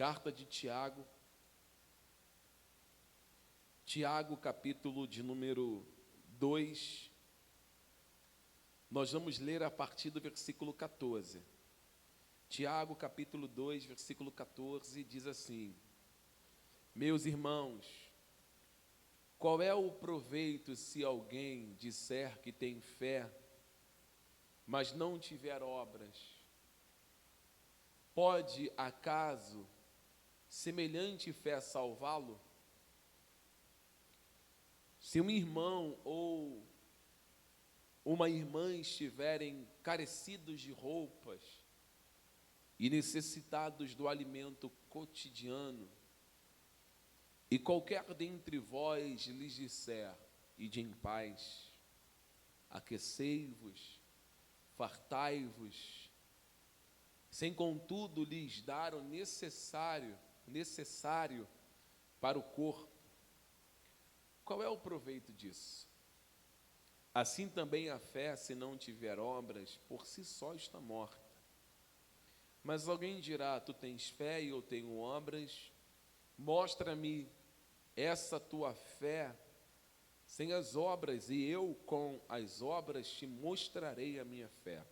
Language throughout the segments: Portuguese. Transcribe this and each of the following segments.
Carta de Tiago, capítulo de número 2, nós vamos ler a partir do versículo 14. Tiago, capítulo 2, versículo 14, diz assim: Meus irmãos, qual é o proveito se alguém disser que tem fé, mas não tiver obras? Pode, acaso, semelhante fé salvá-lo? Se um irmão ou uma irmã estiverem carecidos de roupas e necessitados do alimento cotidiano, e qualquer dentre vós lhes disser: ide em paz, aquecei-vos, fartai-vos, sem contudo lhes dar o necessário para o corpo, qual é o proveito disso? Assim também a fé, se não tiver obras, por si só está morta. Mas alguém dirá: tu tens fé e eu tenho obras, mostra-me essa tua fé sem as obras, e eu com as obras te mostrarei a minha fé.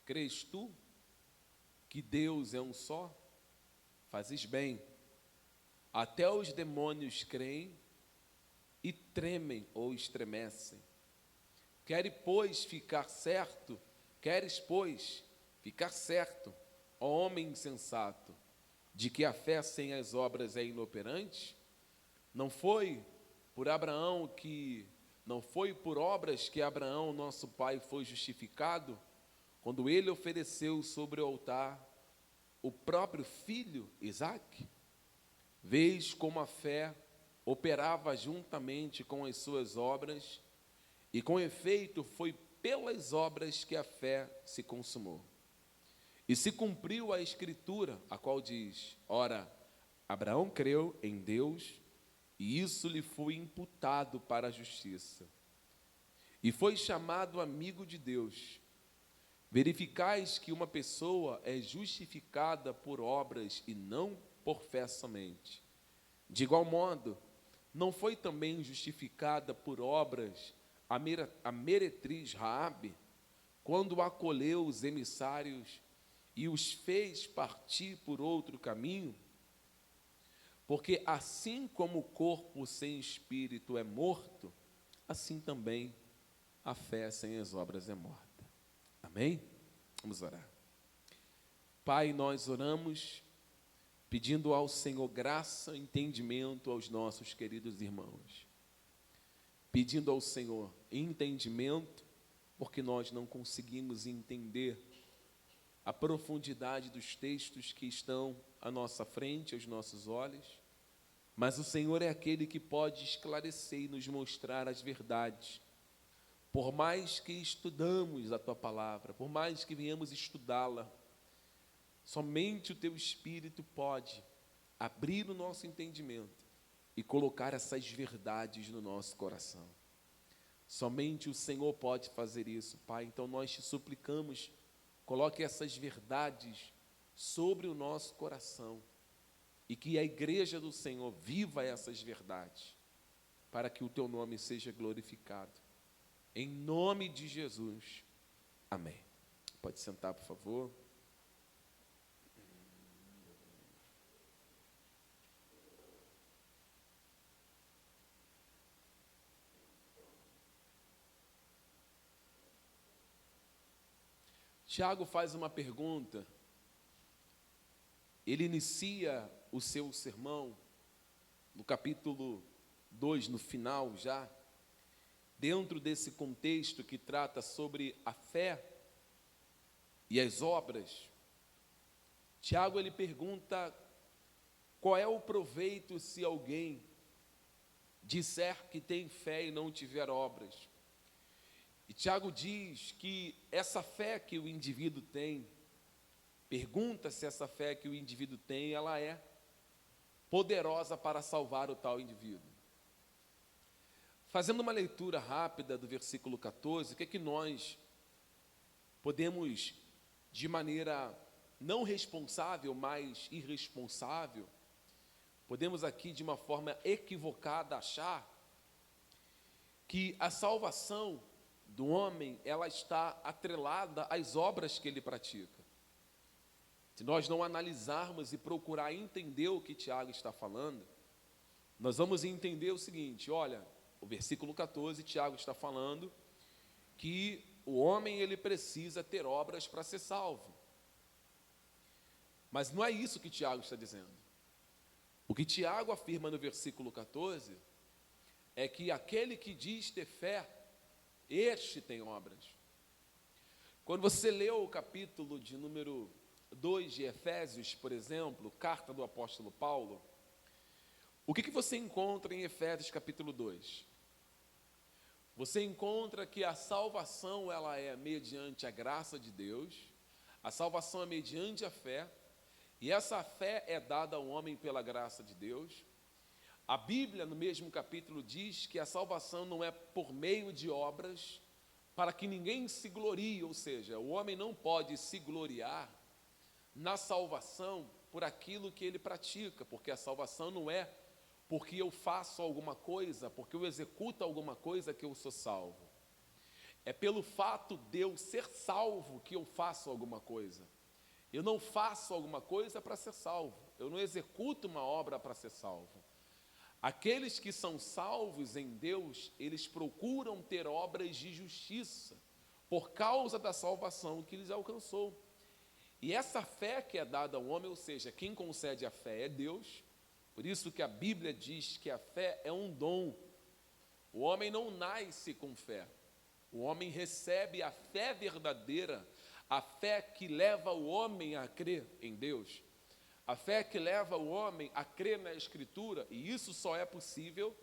Crês tu que Deus é um só? Fazes bem. Até os demônios creem e tremem ou estremecem. Queres, pois, ficar certo, ó homem insensato, de que a fé sem as obras é inoperante? Não foi por obras que Abraão, nosso pai, foi justificado, quando ele ofereceu sobre o altar o próprio filho, Isaque? Vês como a fé operava juntamente com as suas obras, e com efeito foi pelas obras que a fé se consumou. E se cumpriu a Escritura, a qual diz: ora, Abraão creu em Deus, e isso lhe foi imputado para a justiça, e foi chamado amigo de Deus. Verificais que uma pessoa é justificada por obras e não por fé somente. De igual modo, não foi também justificada por obras a meretriz Raabe, quando acolheu os emissários e os fez partir por outro caminho? Porque assim como o corpo sem espírito é morto, assim também a fé sem as obras é morta. Amém? Vamos orar. Pai, nós oramos pedindo ao Senhor graça e entendimento aos nossos queridos irmãos. Pedindo ao Senhor entendimento, porque nós não conseguimos entender a profundidade dos textos que estão à nossa frente, aos nossos olhos, mas o Senhor é aquele que pode esclarecer e nos mostrar as verdades. Por mais que estudamos a Tua palavra, por mais que venhamos estudá-la, somente o Teu Espírito pode abrir o nosso entendimento e colocar essas verdades no nosso coração. Somente o Senhor pode fazer isso, Pai. Então nós te suplicamos, coloque essas verdades sobre o nosso coração e que a igreja do Senhor viva essas verdades, para que o Teu nome seja glorificado. Em nome de Jesus. Amém. Pode sentar, por favor. Tiago faz uma pergunta. Ele inicia o seu sermão no capítulo 2, no final já, dentro desse contexto que trata sobre a fé e as obras. Tiago, ele pergunta: qual é o proveito se alguém disser que tem fé e não tiver obras? E Tiago diz que essa fé que o indivíduo tem, pergunta se essa fé que o indivíduo tem, ela é poderosa para salvar o tal indivíduo. Fazendo uma leitura rápida do versículo 14, o que é que nós podemos, de maneira não responsável, mas irresponsável, podemos aqui de uma forma equivocada achar que a salvação do homem, ela está atrelada às obras que ele pratica. Se nós não analisarmos e procurar entender o que Tiago está falando, nós vamos entender o seguinte: olha, o versículo 14, Tiago está falando que o homem ele precisa ter obras para ser salvo. Mas não é isso que Tiago está dizendo. O que Tiago afirma no versículo 14 é que aquele que diz ter fé, este tem obras. Quando você leu o capítulo de número 2 de Efésios, por exemplo, carta do apóstolo Paulo, o que você encontra em Efésios capítulo 2? Você encontra que a salvação ela é mediante a graça de Deus, a salvação é mediante a fé, e essa fé é dada ao homem pela graça de Deus. A Bíblia, no mesmo capítulo, diz que a salvação não é por meio de obras, para que ninguém se glorie, ou seja, o homem não pode se gloriar na salvação por aquilo que ele pratica, porque a salvação não é porque eu faço alguma coisa, porque eu executo alguma coisa que eu sou salvo. É pelo fato de eu ser salvo que eu faço alguma coisa. Eu não faço alguma coisa para ser salvo, eu não executo uma obra para ser salvo. Aqueles que são salvos em Deus, eles procuram ter obras de justiça, por causa da salvação que lhes alcançou. E essa fé que é dada ao homem, ou seja, quem concede a fé é Deus, por isso que a Bíblia diz que a fé é um dom. O homem não nasce com fé, o homem recebe a fé verdadeira, a fé que leva o homem a crer em Deus, a fé que leva o homem a crer na Escritura, e isso só é possível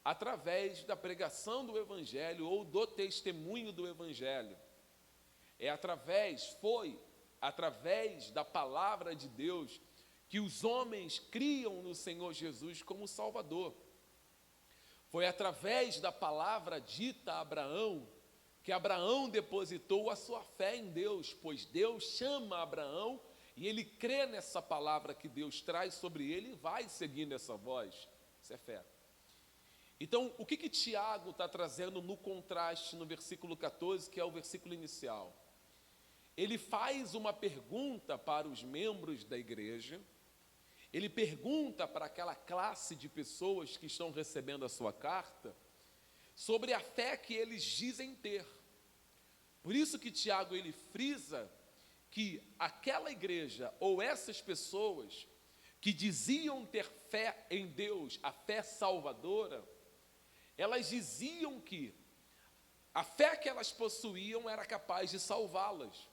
através da pregação do Evangelho ou do testemunho do Evangelho. Foi através da palavra de Deus que os homens criam no Senhor Jesus como Salvador. Foi através da palavra dita a Abraão que Abraão depositou a sua fé em Deus, pois Deus chama Abraão e ele crê nessa palavra que Deus traz sobre ele e vai seguindo essa voz. Isso é fé. Então, o que Tiago está trazendo no contraste no versículo 14, que é o versículo inicial? Ele faz uma pergunta para os membros da igreja, ele pergunta para aquela classe de pessoas que estão recebendo a sua carta, sobre a fé que eles dizem ter. Por isso que Tiago ele frisa que aquela igreja ou essas pessoas que diziam ter fé em Deus, a fé salvadora, elas diziam que a fé que elas possuíam era capaz de salvá-las.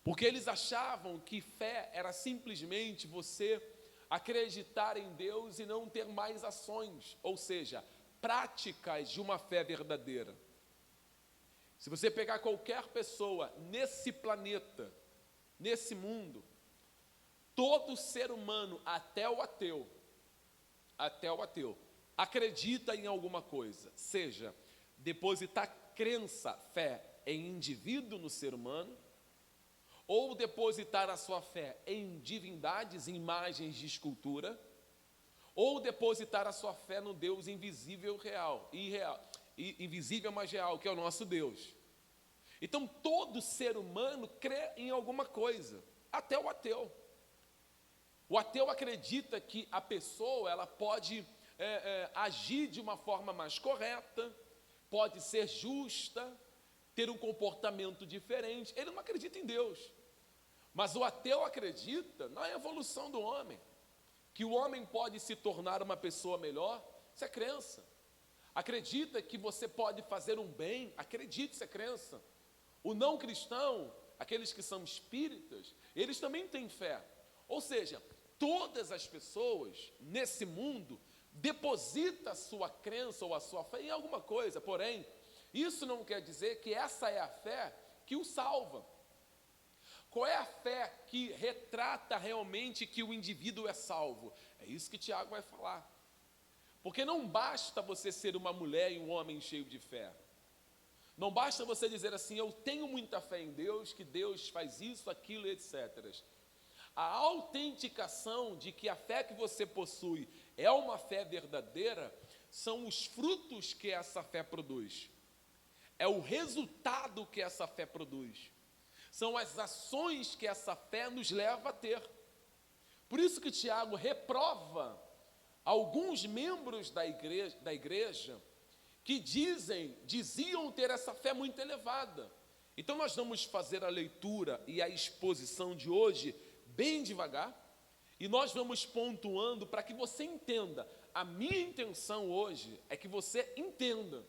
Porque eles achavam que fé era simplesmente você acreditar em Deus e não ter mais ações, ou seja, práticas de uma fé verdadeira. Se você pegar qualquer pessoa nesse planeta, nesse mundo, todo ser humano, até o ateu, acredita em alguma coisa, seja depositar crença, fé em indivíduo no ser humano, ou depositar a sua fé em divindades, em imagens de escultura, ou depositar a sua fé no Deus invisível, invisível, mas real, que é o nosso Deus. Então, todo ser humano crê em alguma coisa, até o ateu. O ateu acredita que a pessoa ela pode agir de uma forma mais correta, pode ser justa, ter um comportamento diferente. Ele não acredita em Deus. Mas o ateu acredita na evolução do homem, que o homem pode se tornar uma pessoa melhor, isso é crença. Acredita que você pode fazer um bem, acredite, isso é crença. O não cristão, aqueles que são espíritas, eles também têm fé. Ou seja, todas as pessoas nesse mundo depositam a sua crença ou a sua fé em alguma coisa, porém, isso não quer dizer que essa é a fé que o salva. Qual é a fé que retrata realmente que o indivíduo é salvo? É isso que Tiago vai falar. Porque não basta você ser uma mulher e um homem cheio de fé. Não basta você dizer assim, eu tenho muita fé em Deus, que Deus faz isso, aquilo, etc. a autenticação de que a fé que você possui é uma fé verdadeira, são os frutos que essa fé produz. É o resultado que essa fé produz. São as ações que essa fé nos leva a ter. Por isso que Tiago reprova alguns membros da igreja que diziam ter essa fé muito elevada. Então nós vamos fazer a leitura e a exposição de hoje bem devagar, e nós vamos pontuando para que você entenda. A minha intenção hoje é que você entenda.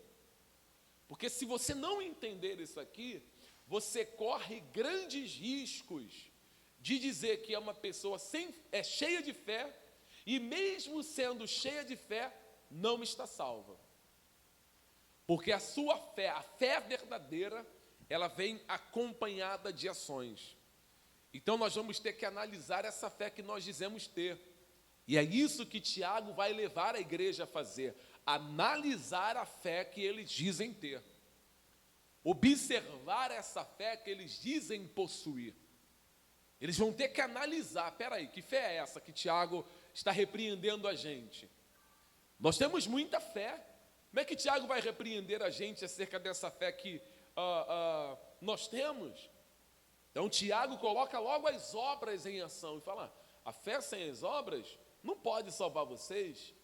Porque se você não entender isso aqui, você corre grandes riscos de dizer que é uma pessoa cheia de fé, e mesmo sendo cheia de fé, não está salva. Porque a sua fé, a fé verdadeira, ela vem acompanhada de ações. Então nós vamos ter que analisar essa fé que nós dizemos ter. E é isso que Tiago vai levar a igreja a fazer, analisar a fé que eles dizem ter. Observar essa fé que eles dizem possuir. Eles vão ter que analisar, peraí, que fé é essa que Tiago está repreendendo a gente? Nós temos muita fé. Como é que Tiago vai repreender a gente acerca dessa fé que nós temos? Então Tiago coloca logo as obras em ação e fala, a fé sem as obras não pode salvar vocês.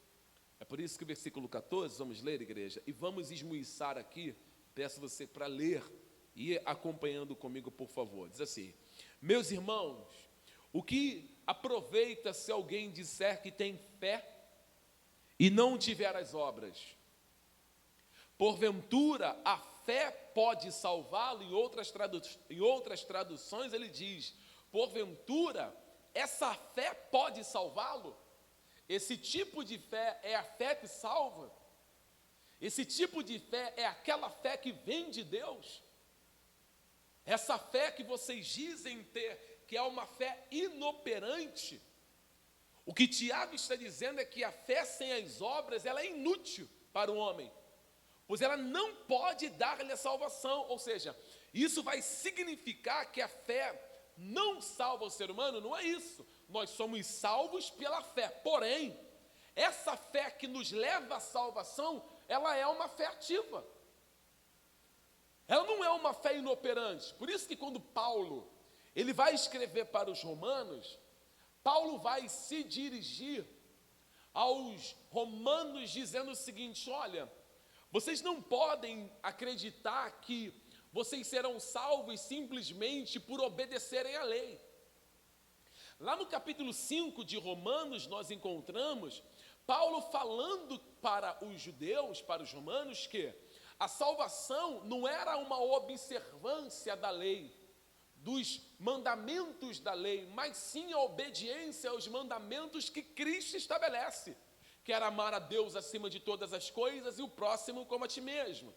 É por isso que o versículo 14, vamos ler, igreja, e vamos esmuiçar aqui, peço você para ler e ir acompanhando comigo, por favor. Diz assim, meus irmãos, o que aproveita se alguém disser que tem fé e não tiver as obras? Porventura, a fé pode salvá-lo? Em outras traduções ele diz, porventura, essa fé pode salvá-lo? Esse tipo de fé é a fé que salva? Esse tipo de fé é aquela fé que vem de Deus? Essa fé que vocês dizem ter, que é uma fé inoperante? O que Tiago está dizendo é que a fé sem as obras, ela é inútil para o homem, pois ela não pode dar-lhe a salvação. Ou seja, isso vai significar que a fé não salva o ser humano? Não é isso. Nós somos salvos pela fé. Porém, essa fé que nos leva à salvação, ela é uma fé ativa. Ela não é uma fé inoperante. Por isso que quando Paulo, ele vai escrever para os romanos, Paulo vai se dirigir aos romanos dizendo o seguinte, olha, vocês não podem acreditar que vocês serão salvos simplesmente por obedecerem à lei. Lá no capítulo 5 de Romanos, nós encontramos Paulo falando para os judeus, para os romanos, que a salvação não era uma observância da lei, dos mandamentos da lei, mas sim a obediência aos mandamentos que Cristo estabelece, que era amar a Deus acima de todas as coisas e o próximo como a ti mesmo.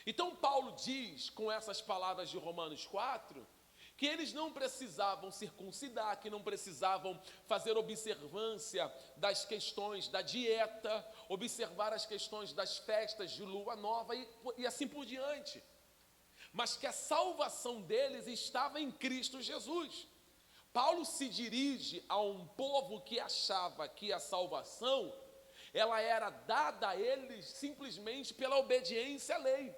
Então Paulo diz, com essas palavras de Romanos 4, que eles não precisavam circuncidar, que não precisavam fazer observância das questões da dieta, observar as questões das festas de lua nova e assim por diante. Mas que a salvação deles estava em Cristo Jesus. Paulo se dirige a um povo que achava que a salvação, ela era dada a eles simplesmente pela obediência à lei.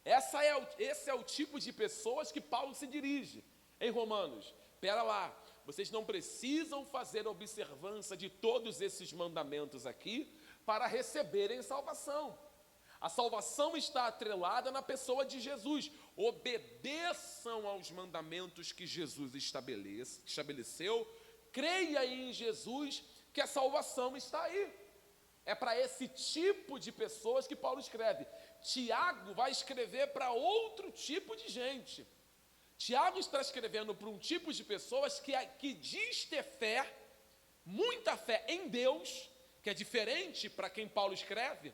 Esse é o tipo de pessoas que Paulo se dirige em Romanos. Espera lá, vocês não precisam fazer observância de todos esses mandamentos aqui para receberem salvação. A salvação está atrelada na pessoa de Jesus. Obedeçam aos mandamentos que Jesus estabeleceu. Creia em Jesus que a salvação está aí. É para esse tipo de pessoas que Paulo escreve. Tiago vai escrever para outro tipo de gente. Tiago está escrevendo para um tipo de pessoas que diz ter fé, muita fé em Deus, que é diferente para quem Paulo escreve.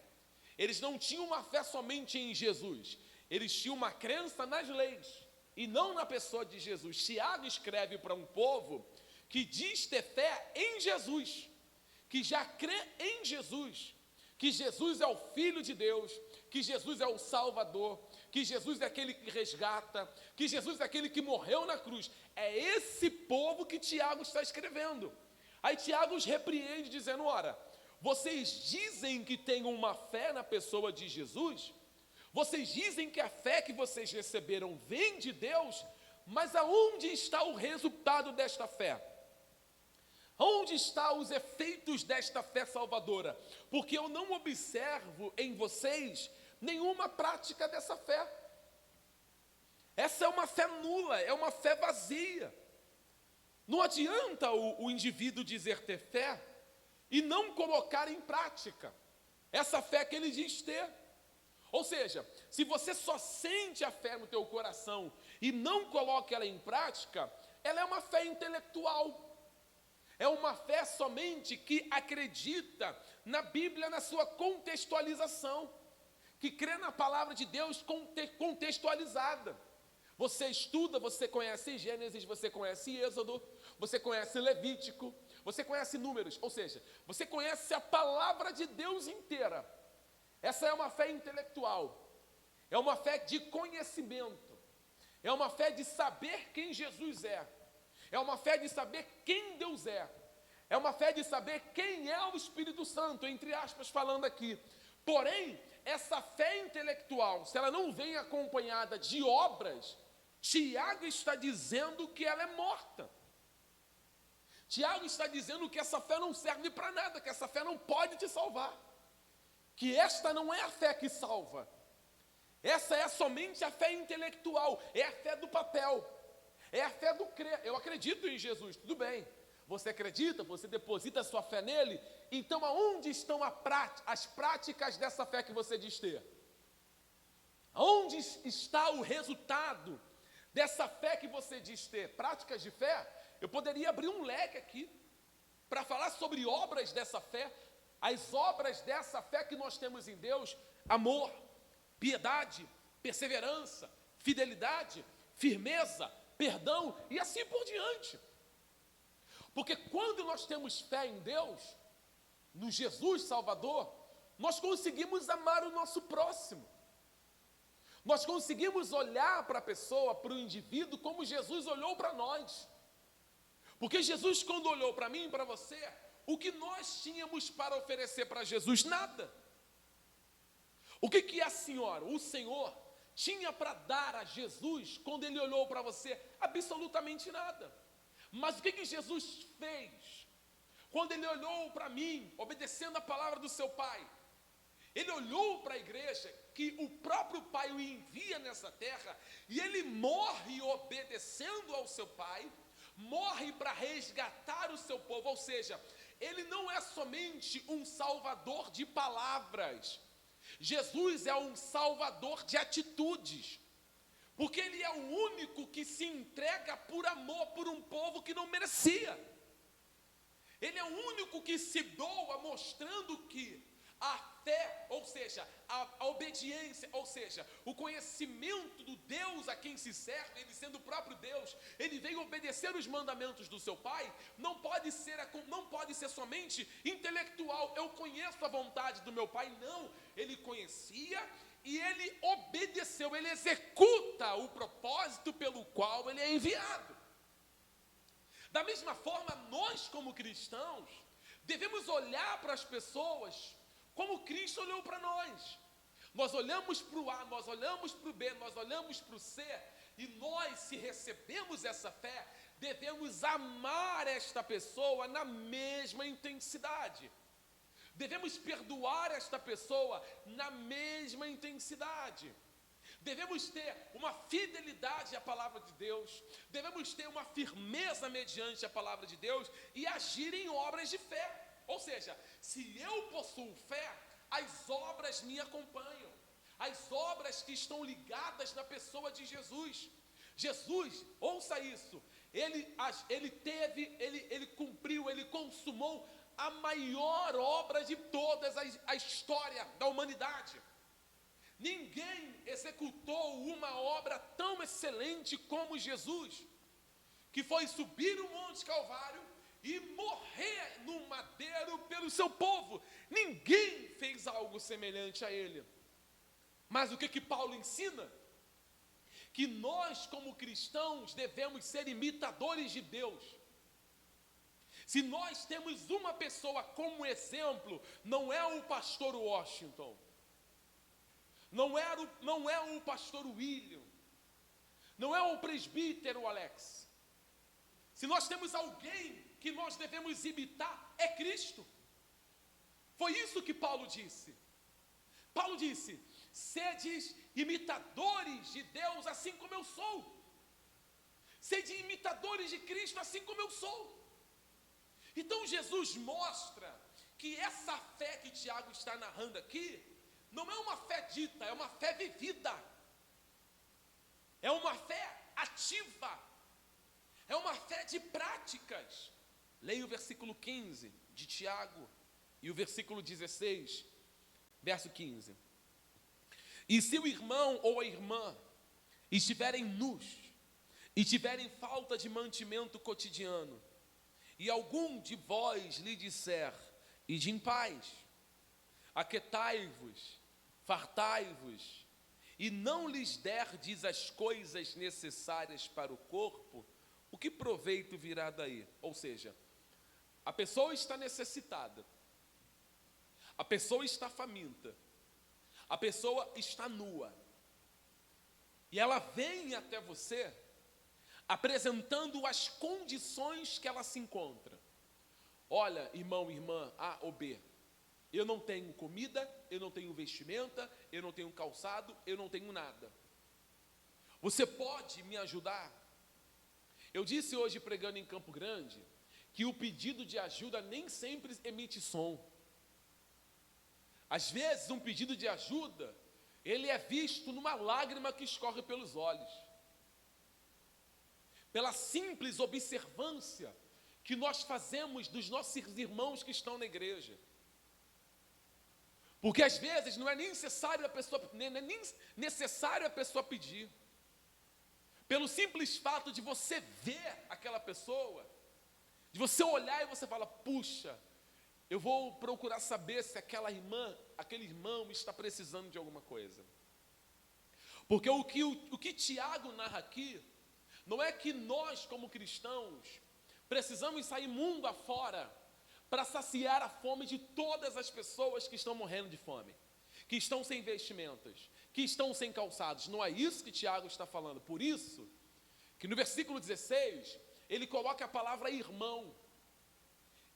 Eles não tinham uma fé somente em Jesus, eles tinham uma crença nas leis, e não na pessoa de Jesus. Tiago escreve para um povo que diz ter fé em Jesus, que já crê em Jesus, que Jesus é o Filho de Deus, que Jesus é o Salvador, que Jesus é aquele que resgata, que Jesus é aquele que morreu na cruz. É esse povo que Tiago está escrevendo. Aí Tiago os repreende dizendo, ora, vocês dizem que têm uma fé na pessoa de Jesus, vocês dizem que a fé que vocês receberam vem de Deus, mas aonde está o resultado desta fé? Onde estão os efeitos desta fé salvadora? Porque eu não observo em vocês nenhuma prática dessa fé. Essa é uma fé nula, é uma fé vazia. Não adianta o indivíduo dizer ter fé e não colocar em prática essa fé que ele diz ter. Ou seja, se você só sente a fé no teu coração e não coloca ela em prática, ela é uma fé intelectual. É uma fé somente que acredita na Bíblia, na sua contextualização, que crê na palavra de Deus contextualizada. Você estuda, você conhece Gênesis, você conhece Êxodo, você conhece Levítico, você conhece Números, ou seja, você conhece a palavra de Deus inteira. Essa é uma fé intelectual, é uma fé de conhecimento, é uma fé de saber quem Jesus é uma fé de saber quem Deus é uma fé de saber quem é o Espírito Santo, entre aspas falando aqui. Porém, essa fé intelectual, se ela não vem acompanhada de obras, Tiago está dizendo que ela é morta. Tiago está dizendo que essa fé não serve para nada, que essa fé não pode te salvar. Que esta não é a fé que salva. Essa é somente a fé intelectual, é a fé do papel. É a fé do crer. Eu acredito em Jesus, tudo bem. Você acredita, você deposita a sua fé nele. Então, aonde estão as práticas dessa fé que você diz ter? Aonde está o resultado dessa fé que você diz ter? Práticas de fé? Eu poderia abrir um leque aqui para falar sobre obras dessa fé. As obras dessa fé que nós temos em Deus: amor, piedade, perseverança, fidelidade, firmeza, perdão e assim por diante. Porque quando nós temos fé em Deus, no Jesus Salvador, nós conseguimos amar o nosso próximo. Nós conseguimos olhar para a pessoa, para o indivíduo, como Jesus olhou para nós. Porque Jesus, quando olhou para mim e para você, o que nós tínhamos para oferecer para Jesus? Nada. O que a senhora, o Senhor, tinha para dar a Jesus quando ele olhou para você? Absolutamente nada. Mas o que Jesus fez quando ele olhou para mim, obedecendo a palavra do seu Pai? Ele olhou para a igreja, que o próprio Pai o envia nessa terra, e ele morre obedecendo ao seu Pai, morre para resgatar o seu povo. Ou seja, ele não é somente um salvador de palavras, Jesus é um salvador de atitudes, porque ele é o único que se entrega por amor por um povo que não merecia. Ele é o único que se doa, mostrando que a fé, ou seja, a obediência, ou seja, o conhecimento do Deus a quem se serve, ele sendo o próprio Deus, ele veio obedecer os mandamentos do seu Pai. Não pode ser somente intelectual, eu conheço a vontade do meu Pai. Não, ele conhecia e ele obedeceu, ele executa o propósito pelo qual ele é enviado. Da mesma forma, nós como cristãos, devemos olhar para as pessoas como Cristo olhou para nós. Nós olhamos para o A, nós olhamos para o B, nós olhamos para o C, e nós, se recebemos essa fé, devemos amar esta pessoa na mesma intensidade. Devemos perdoar esta pessoa na mesma intensidade. Devemos ter uma fidelidade à palavra de Deus, devemos ter uma firmeza mediante a palavra de Deus e agir em obras de fé. Ou seja, se eu possuo fé, as obras me acompanham, as obras que estão ligadas na pessoa de Jesus. Jesus, ouça isso, ele cumpriu, ele consumou a maior obra de todas a história da humanidade. Ninguém executou uma obra tão excelente como Jesus, que foi subir o Monte Calvário e morrer no madeiro pelo seu povo. Ninguém fez algo semelhante a ele. Mas o que Paulo ensina? Que nós, como cristãos, devemos ser imitadores de Deus. Se nós temos uma pessoa como exemplo, não é o pastor Washington, não é o pastor William, não é o presbítero Alex. Se nós temos alguém que nós devemos imitar, é Cristo. Foi isso que Paulo disse. Paulo disse: sedes imitadores de Deus assim como eu sou. Sede imitadores de Cristo assim como eu sou. Então Jesus mostra que essa fé que Tiago está narrando aqui, não é uma fé dita, é uma fé vivida. É uma fé ativa. É uma fé de práticas. Leia o versículo 15 de Tiago e o versículo 16, verso 15. E se o irmão ou a irmã estiverem nus e tiverem falta de mantimento cotidiano, e algum de vós lhe disser: ide em paz, aquietai-vos, fartai-vos, e não lhes derdes as coisas necessárias para o corpo, o que proveito virá daí? Ou seja, a pessoa está necessitada, a pessoa está faminta, a pessoa está nua, e ela vem até você apresentando as condições que ela se encontra. Olha, irmão, irmã, A ou B, eu não tenho comida, eu não tenho vestimenta, eu não tenho calçado, eu não tenho nada. Você pode me ajudar? Eu disse hoje, pregando em Campo Grande, que o pedido de ajuda nem sempre emite som. Às vezes, um pedido de ajuda, ele é visto numa lágrima que escorre pelos olhos. Pela simples observância que nós fazemos dos nossos irmãos que estão na igreja. Porque às vezes não é nem necessário a pessoa pedir. Pelo simples fato de você ver aquela pessoa, de você olhar e você fala: puxa, eu vou procurar saber se aquela irmã, aquele irmão está precisando de alguma coisa. Porque o que Tiago narra aqui, não é que nós, como cristãos, precisamos sair mundo afora para saciar a fome de todas as pessoas que estão morrendo de fome, que estão sem vestimentas, que estão sem calçados. Não é isso que Tiago está falando. Por isso, que no versículo 16, ele coloca a palavra irmão.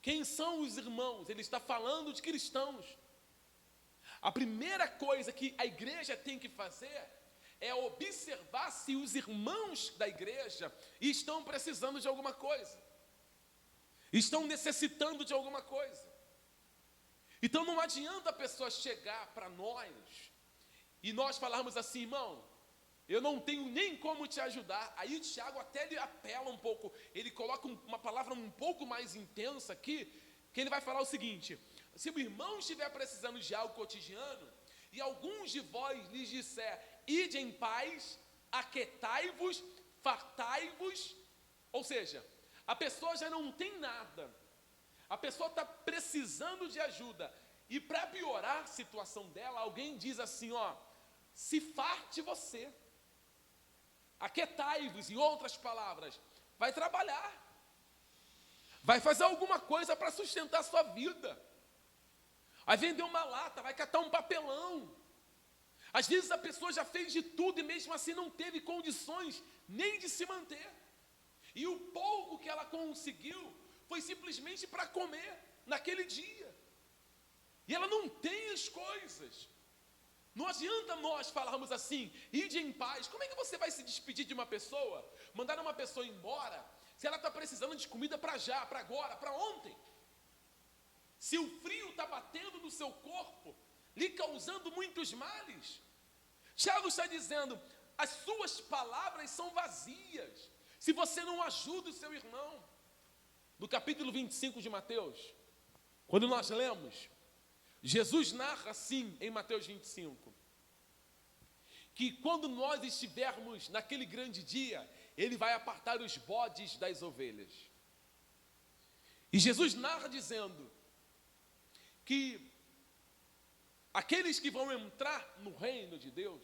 Quem são os irmãos? Ele está falando de cristãos. A primeira coisa que a igreja tem que fazer é observar se os irmãos da igreja estão precisando de alguma coisa, estão necessitando de alguma coisa. Então não adianta a pessoa chegar para nós e nós falarmos assim: irmão, eu não tenho nem como te ajudar. Aí o Tiago até ele apela um pouco, ele coloca uma palavra um pouco mais intensa aqui, que ele vai falar o seguinte: se o irmão estiver precisando de algo cotidiano, e alguns de vós lhes disser: ide em paz, aquietai-vos, fartai-vos. Ou seja, a pessoa já não tem nada, a pessoa está precisando de ajuda, e para piorar a situação dela, alguém diz assim: ó, se farte você, aquietai-vos. Em outras palavras, vai trabalhar, vai fazer alguma coisa para sustentar a sua vida, vai vender uma lata, vai catar um papelão. Às vezes a pessoa já fez de tudo e mesmo assim não teve condições nem de se manter. E o pouco que ela conseguiu foi simplesmente para comer naquele dia. E ela não tem as coisas. Não adianta nós falarmos assim: ide em paz. Como é que você vai se despedir de uma pessoa, mandar uma pessoa embora, se ela está precisando de comida para já, para agora, para ontem? Se o frio está batendo no seu corpo, lhe causando muitos males. Tiago está dizendo: as suas palavras são vazias, se você não ajuda o seu irmão. No capítulo 25 de Mateus, quando nós lemos, Jesus narra assim em Mateus 25, que quando nós estivermos naquele grande dia, ele vai apartar os bodes das ovelhas. E Jesus narra dizendo que aqueles que vão entrar no reino de Deus,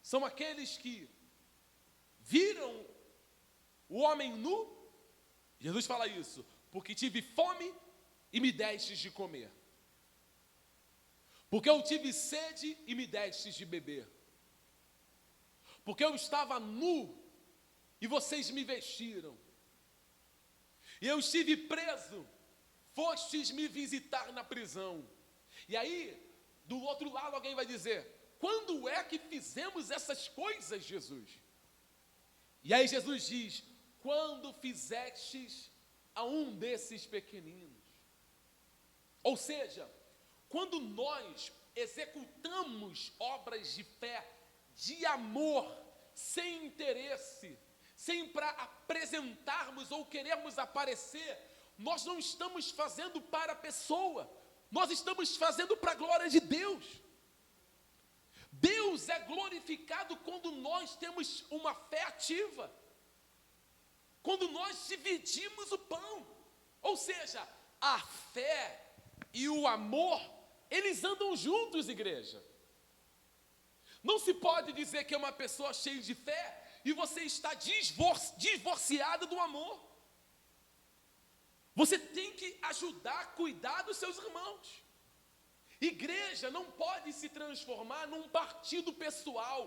são aqueles que viram o homem nu. Jesus fala isso, porque tive fome e me destes de comer. Porque eu tive sede e me destes de beber. Porque eu estava nu e vocês me vestiram. E eu estive preso, fostes me visitar na prisão. E aí, do outro lado alguém vai dizer, quando é que fizemos essas coisas, Jesus? E aí Jesus diz, quando fizestes a um desses pequeninos. Ou seja, quando nós executamos obras de fé, de amor, sem interesse, sem para apresentarmos ou querermos aparecer, nós não estamos fazendo para a pessoa, nós estamos fazendo para a glória de Deus. Deus é glorificado quando nós temos uma fé ativa, quando nós dividimos o pão. Ou seja, a fé e o amor, eles andam juntos, igreja. Não se pode dizer que é uma pessoa cheia de fé e você está divorciado do amor. Você tem que ajudar, cuidar dos seus irmãos. Igreja não pode se transformar num partido pessoal.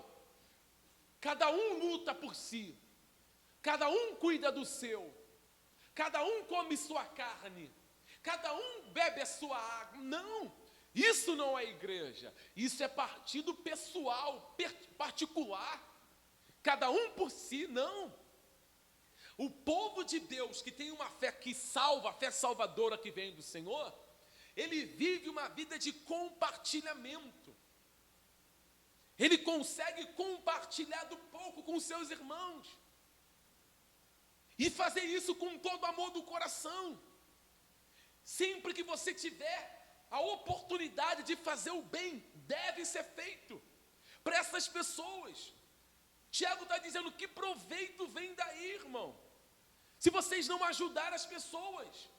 Cada um luta por si. Cada um cuida do seu. Cada um come sua carne. Cada um bebe a sua água. Não, isso não é igreja. Isso é partido pessoal, particular. Cada um por si, não. O povo de Deus que tem uma fé que salva, a fé salvadora que vem do Senhor, ele vive uma vida de compartilhamento. Ele consegue compartilhar do pouco com seus irmãos. E fazer isso com todo amor do coração. Sempre que você tiver a oportunidade de fazer o bem, deve ser feito para essas pessoas. Tiago está dizendo, que proveito vem daí, irmão? Se vocês não ajudarem as pessoas,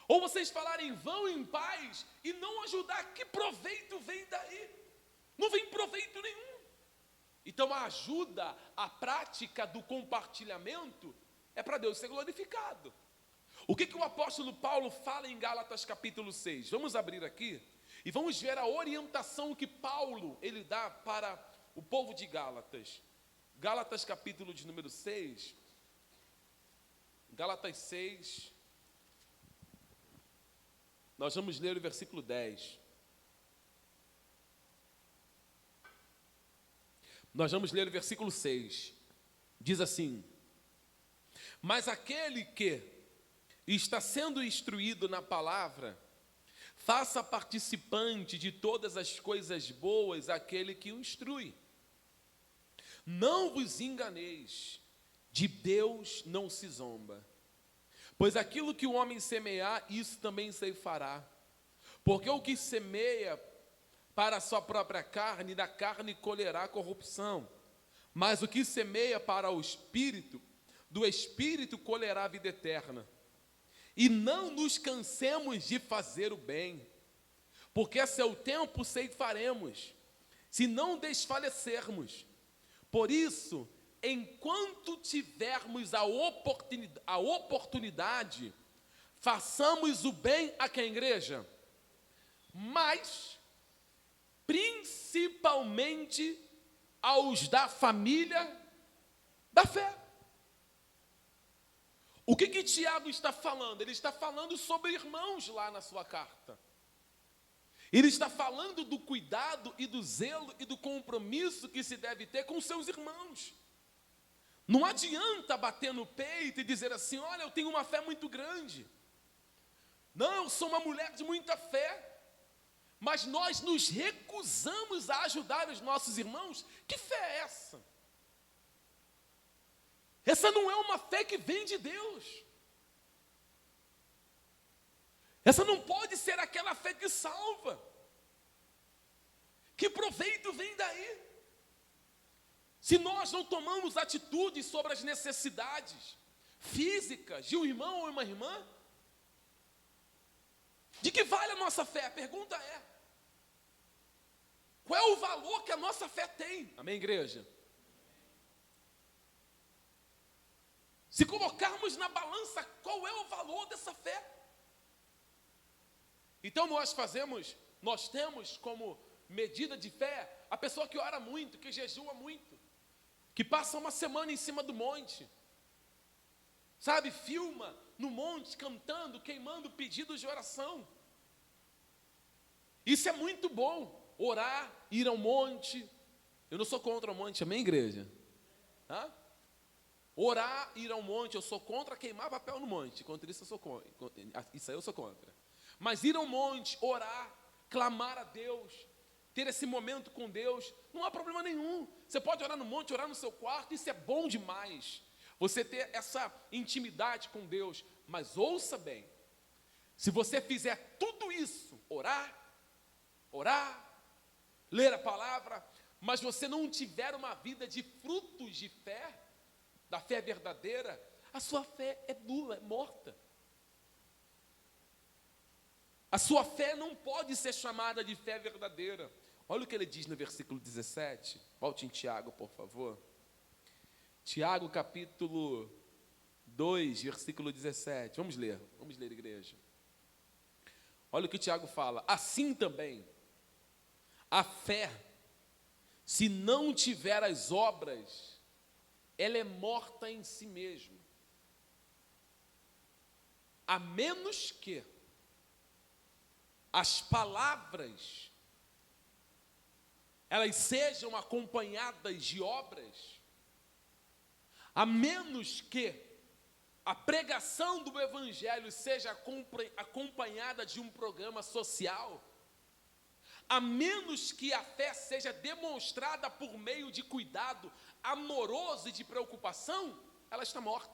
ou vocês falarem vão em paz e não ajudar, que proveito vem daí? Não vem proveito nenhum. Então a ajuda, a prática do compartilhamento é para Deus ser glorificado. O que o apóstolo Paulo fala em Gálatas capítulo 6? Vamos abrir aqui e vamos ver a orientação que Paulo ele dá para o povo de Gálatas. Gálatas capítulo de número 6. Gálatas 6. Nós vamos ler o versículo 10. Nós vamos ler o versículo 6. Diz assim: mas aquele que está sendo instruído na palavra, faça participante de todas as coisas boas aquele que o instrui. Não vos enganeis, de Deus não se zomba. Pois aquilo que o homem semear, isso também ceifará. Porque o que semeia para a sua própria carne, da carne colherá corrupção. Mas o que semeia para o Espírito, do Espírito colherá a vida eterna. E não nos cansemos de fazer o bem, porque a seu tempo ceifaremos, se não desfalecermos. Por isso, enquanto tivermos a oportunidade, façamos o bem a quem, igreja? Mas, principalmente, aos da família da fé. O que Tiago está falando? Ele está falando sobre irmãos lá na sua carta. Ele está falando do cuidado e do zelo e do compromisso que se deve ter com seus irmãos. Não adianta bater no peito e dizer assim, olha, eu tenho uma fé muito grande. Não, eu sou uma mulher de muita fé. Mas nós nos recusamos a ajudar os nossos irmãos. Que fé é essa? Essa não é uma fé que vem de Deus. Essa não pode ser aquela fé que salva. Que proveito vem daí? Se nós não tomamos atitude sobre as necessidades físicas de um irmão ou uma irmã, de que vale a nossa fé? A pergunta é. Qual é o valor que a nossa fé tem? Amém, igreja? Se colocarmos na balança, qual é o valor dessa fé? Então nós temos como medida de fé a pessoa que ora muito, que jejua muito, que passa uma semana em cima do monte, sabe, filma no monte, cantando, queimando pedidos de oração. Isso é muito bom, orar, ir ao monte. Eu não sou contra o monte, amém, igreja? Tá? Orar, ir ao monte, eu sou contra queimar papel no monte. Contra isso eu sou contra. Isso aí eu sou contra. Mas ir ao monte, orar, clamar a Deus, ter esse momento com Deus, não há problema nenhum. Você pode orar no monte, orar no seu quarto, isso é bom demais. Você ter essa intimidade com Deus. Mas ouça bem, se você fizer tudo isso, orar, ler a palavra, mas você não tiver uma vida de frutos de fé, da fé verdadeira, a sua fé é nula, é morta. A sua fé não pode ser chamada de fé verdadeira. Olha o que ele diz no versículo 17. Volte em Tiago, por favor. Tiago, capítulo 2, versículo 17. Vamos ler, igreja. Olha o que Tiago fala. Assim também, a fé, se não tiver as obras, ela é morta em si mesma. A menos que as palavras, elas sejam acompanhadas de obras, a menos que a pregação do Evangelho seja acompanhada de um programa social, a menos que a fé seja demonstrada por meio de cuidado amoroso e de preocupação, ela está morta.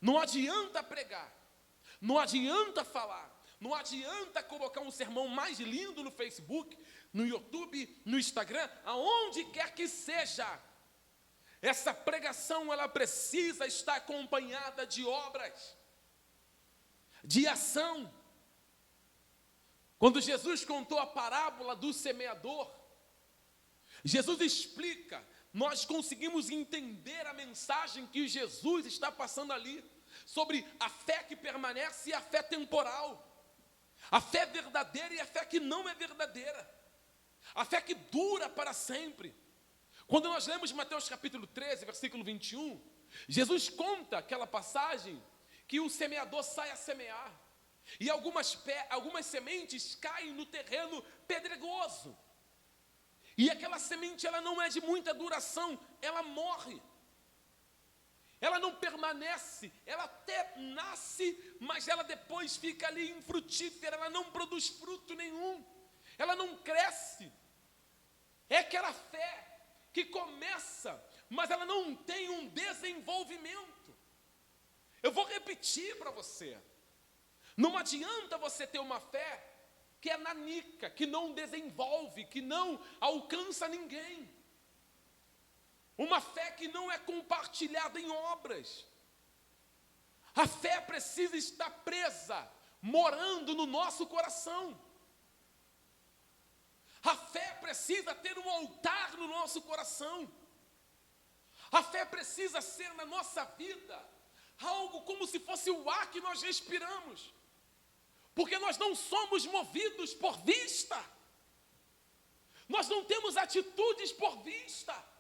Não adianta pregar, não adianta falar, não adianta colocar um sermão mais lindo no Facebook, no YouTube, no Instagram, aonde quer que seja. Essa pregação, ela precisa estar acompanhada de obras, de ação. Quando Jesus contou a parábola do semeador, Jesus explica, nós conseguimos entender a mensagem que Jesus está passando ali, sobre a fé que permanece e a fé temporal, a fé verdadeira e a fé que não é verdadeira, a fé que dura para sempre. Quando nós lemos Mateus capítulo 13, versículo 21, Jesus conta aquela passagem que o semeador sai a semear, e algumas sementes caem no terreno pedregoso, e aquela semente, ela não é de muita duração, ela morre, ela não permanece, ela até nasce, mas ela depois fica ali infrutífera, ela não produz fruto nenhum, ela não cresce. É aquela fé que começa, mas ela não tem um desenvolvimento. Eu vou repetir para você, não adianta você ter uma fé que é nanica, que não desenvolve, que não alcança ninguém. Uma fé que não é compartilhada em obras. A fé precisa estar presa, morando no nosso coração. A fé precisa ter um altar no nosso coração. A fé precisa ser na nossa vida algo como se fosse o ar que nós respiramos. Porque nós não somos movidos por vista. Nós não temos atitudes por vista.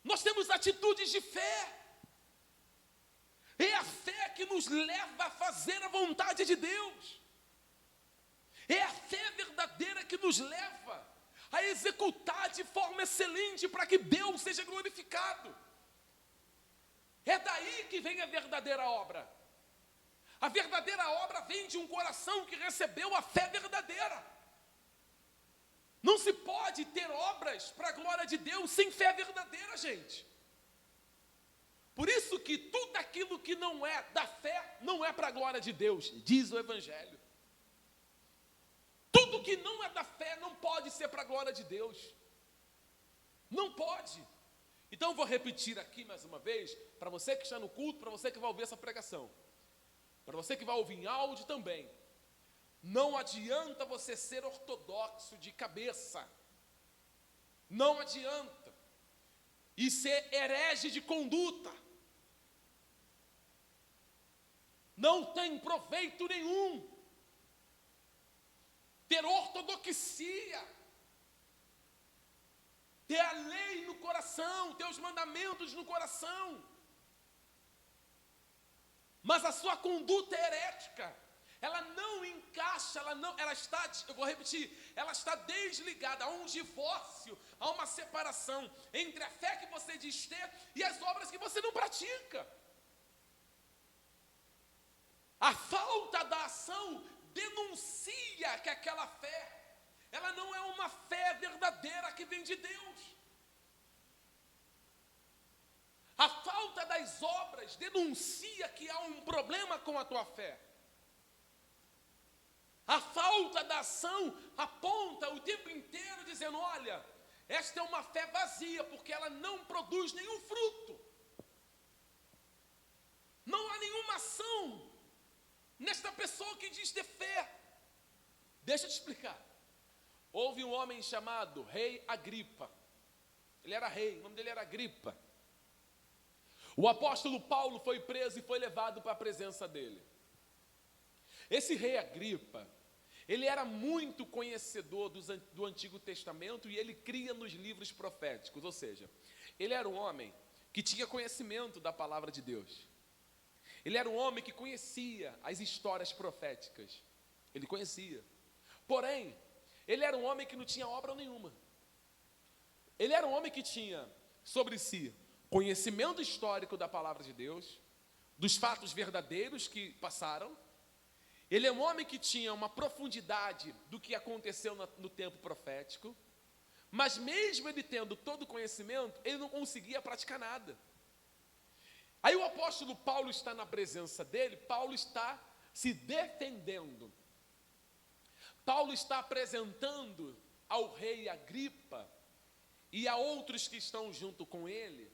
Nós temos atitudes de fé. É a fé que nos leva a fazer a vontade de Deus. É a fé verdadeira que nos leva a executar de forma excelente para que Deus seja glorificado. É daí que vem a verdadeira obra. A verdadeira obra vem de um coração que recebeu a fé verdadeira. Não se pode ter obras para a glória de Deus sem fé verdadeira, gente. Por isso que tudo aquilo que não é da fé, não é para a glória de Deus, diz o Evangelho. Tudo que não é da fé não pode ser para a glória de Deus. Não pode. Então eu vou repetir aqui mais uma vez, para você que está no culto, para você que vai ouvir essa pregação, para você que vai ouvir em áudio também. Não adianta você ser ortodoxo de cabeça. Não adianta. E ser herege de conduta. Não tem proveito nenhum. Ter ortodoxia. Ter a lei no coração, ter os mandamentos no coração. Mas a sua conduta é herética. Ela não encaixa, ela está, eu vou repetir, ela está desligada, há um divórcio, há uma separação entre a fé que você diz ter e as obras que você não pratica. A falta da ação denuncia que aquela fé, ela não é uma fé verdadeira que vem de Deus. A falta das obras denuncia que há um problema com a tua fé. A falta da ação aponta o tempo inteiro dizendo, olha, esta é uma fé vazia, porque ela não produz nenhum fruto. Não há nenhuma ação nesta pessoa que diz ter fé. Deixa eu te explicar. Houve um homem chamado Rei Agripa. Ele era rei, o nome dele era Agripa. O apóstolo Paulo foi preso e foi levado para a presença dele. Esse rei Agripa, ele era muito conhecedor do Antigo Testamento e ele cria nos livros proféticos, ou seja, ele era um homem que tinha conhecimento da palavra de Deus. Ele era um homem que conhecia as histórias proféticas. Ele conhecia. Porém, ele era um homem que não tinha obra nenhuma. Ele era um homem que tinha sobre si conhecimento histórico da palavra de Deus, dos fatos verdadeiros que passaram. Ele é um homem que tinha uma profundidade do que aconteceu no tempo profético, mas mesmo ele tendo todo o conhecimento, ele não conseguia praticar nada. Aí o apóstolo Paulo está na presença dele, Paulo está se defendendo. Paulo está apresentando ao rei Agripa e a outros que estão junto com ele.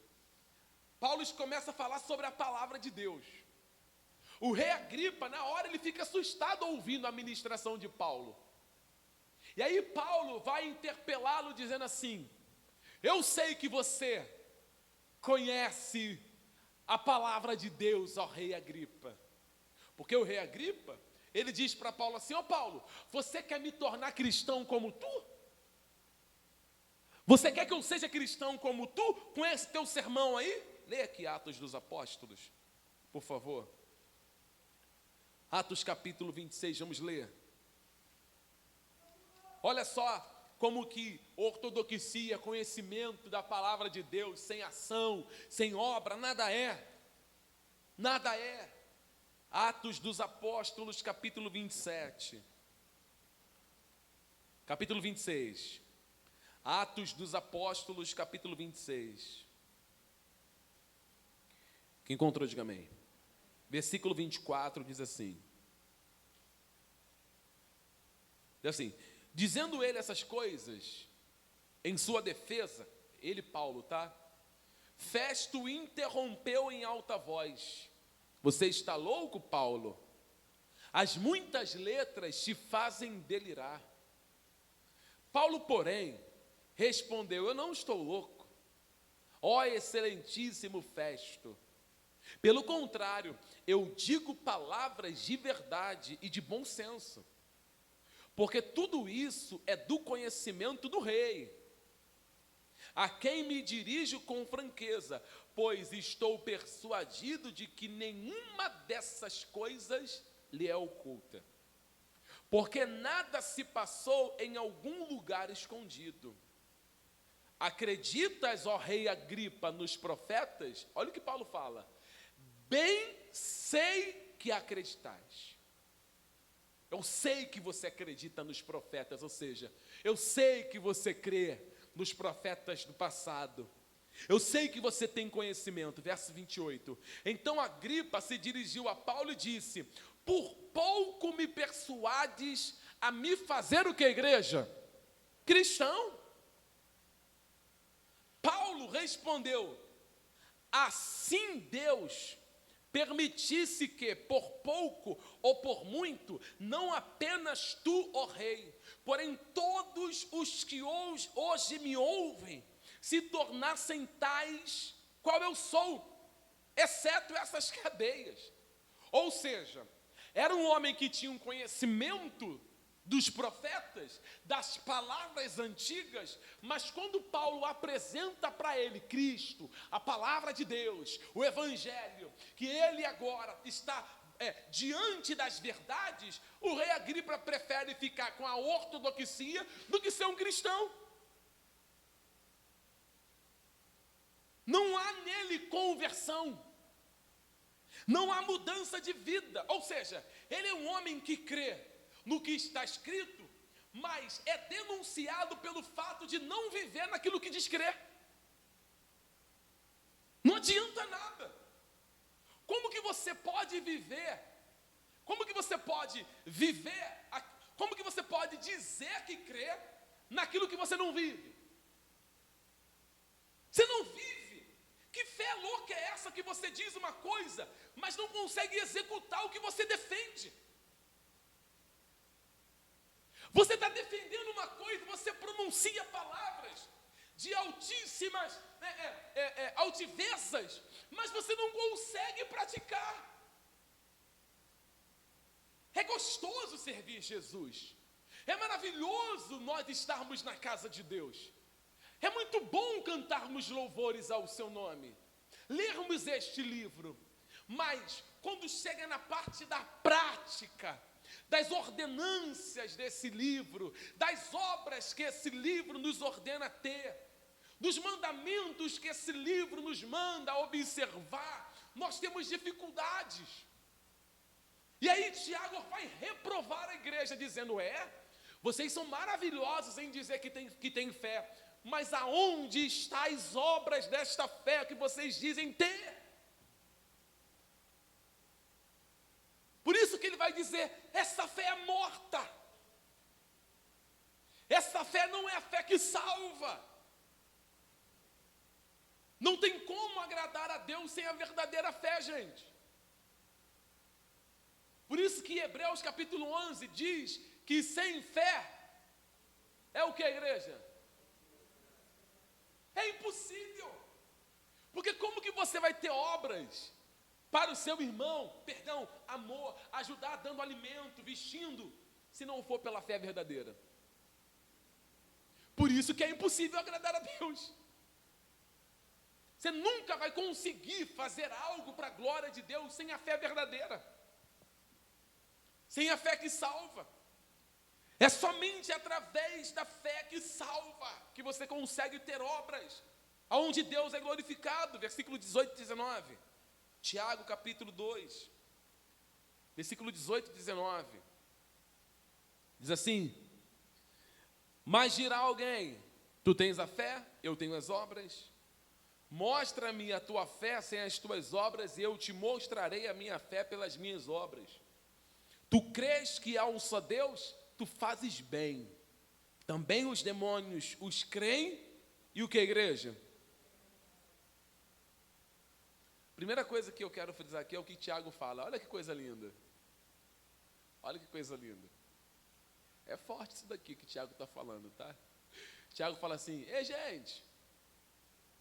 Paulo começa a falar sobre a palavra de Deus. O rei Agripa, na hora, ele fica assustado ouvindo a ministração de Paulo. E aí Paulo vai interpelá-lo dizendo assim, eu sei que você conhece a palavra de Deus, ó rei Agripa. Porque o rei Agripa, ele diz para Paulo assim, ó Paulo, você quer me tornar cristão como tu? Você quer que eu seja cristão como tu, com esse teu sermão aí? Leia aqui Atos dos Apóstolos, por favor. Atos capítulo 26, vamos ler. Olha só como que ortodoxia, conhecimento da palavra de Deus, sem ação, sem obra, nada é. Nada é. Atos dos Apóstolos, capítulo 27. Capítulo 26. Atos dos Apóstolos, capítulo 26. Quem encontrou, diga amém. Versículo 24 diz assim. Diz assim, dizendo ele essas coisas, em sua defesa, ele, Paulo, tá? Festo interrompeu em alta voz. Você está louco, Paulo? As muitas letras te fazem delirar. Paulo, porém, respondeu, eu não estou louco. Ó excelentíssimo Festo. Pelo contrário, eu digo palavras de verdade e de bom senso, porque tudo isso é do conhecimento do rei, a quem me dirijo com franqueza, pois estou persuadido de que nenhuma dessas coisas lhe é oculta, porque nada se passou em algum lugar escondido. Acreditas, ó rei Agripa, nos profetas? Olha o que Paulo fala. Bem sei que acreditais. Eu sei que você acredita nos profetas, ou seja, eu sei que você crê nos profetas do passado. Eu sei que você tem conhecimento. Verso 28. Então Agripa se dirigiu a Paulo e disse, por pouco me persuades a me fazer o que, igreja? Cristão. Paulo respondeu, assim Deus permitisse que, por pouco ou por muito, não apenas tu, ó rei, porém todos os que hoje me ouvem, se tornassem tais qual eu sou, exceto essas cadeias. Ou seja, era um homem que tinha um conhecimento dos profetas, das palavras antigas, mas quando Paulo apresenta para ele Cristo, a palavra de Deus, o Evangelho, que ele agora está diante das verdades, o rei Agripa prefere ficar com a ortodoxia do que ser um cristão. Não há nele conversão, não há mudança de vida, ou seja, ele é um homem que crê no que está escrito, mas é denunciado pelo fato de não viver naquilo que diz crer. Não adianta nada. Como que você pode viver? Como que você pode viver? Como que você pode dizer que crê naquilo que você não vive? Você não vive. Que fé louca é essa que você diz uma coisa, mas não consegue executar o que você defende? Você está defendendo uma coisa, você pronuncia palavras de altíssimas altivezas, mas você não consegue praticar. É gostoso servir Jesus. É maravilhoso nós estarmos na casa de Deus. É muito bom cantarmos louvores ao seu nome, lermos este livro, mas quando chega na parte da prática, das ordenâncias desse livro, das obras que esse livro nos ordena ter, dos mandamentos que esse livro nos manda observar, nós temos dificuldades. E aí Tiago vai reprovar a igreja, dizendo, vocês são maravilhosos em dizer que tem fé, mas aonde estão as obras desta fé que vocês dizem ter? Por isso que ele vai dizer, essa fé é morta. Essa fé não é a fé que salva. Não tem como agradar a Deus sem a verdadeira fé, gente. Por isso que Hebreus capítulo 11 diz que sem fé é o que, igreja? É impossível. Porque como que você vai ter obras para o seu irmão, amor, ajudar dando alimento, vestindo, se não for pela fé verdadeira? Por isso que é impossível agradar a Deus. Você nunca vai conseguir fazer algo para a glória de Deus sem a fé verdadeira, sem a fé que salva. É somente através da fé que salva que você consegue ter obras onde Deus é glorificado. Versículo 18 e 19. Tiago capítulo 2, versículo 18 e 19. Diz assim, mas dirá alguém, tu tens a fé, eu tenho as obras. Mostra-me a tua fé sem as tuas obras, e eu te mostrarei a minha fé pelas minhas obras. Tu crês que há um só Deus? Tu fazes bem. Também os demônios os creem, e o que, igreja? Primeira coisa que eu quero frisar aqui é o que Tiago fala. Olha que coisa linda. Olha que coisa linda. É forte isso daqui que Tiago está falando, tá? Tiago fala assim, ei, gente.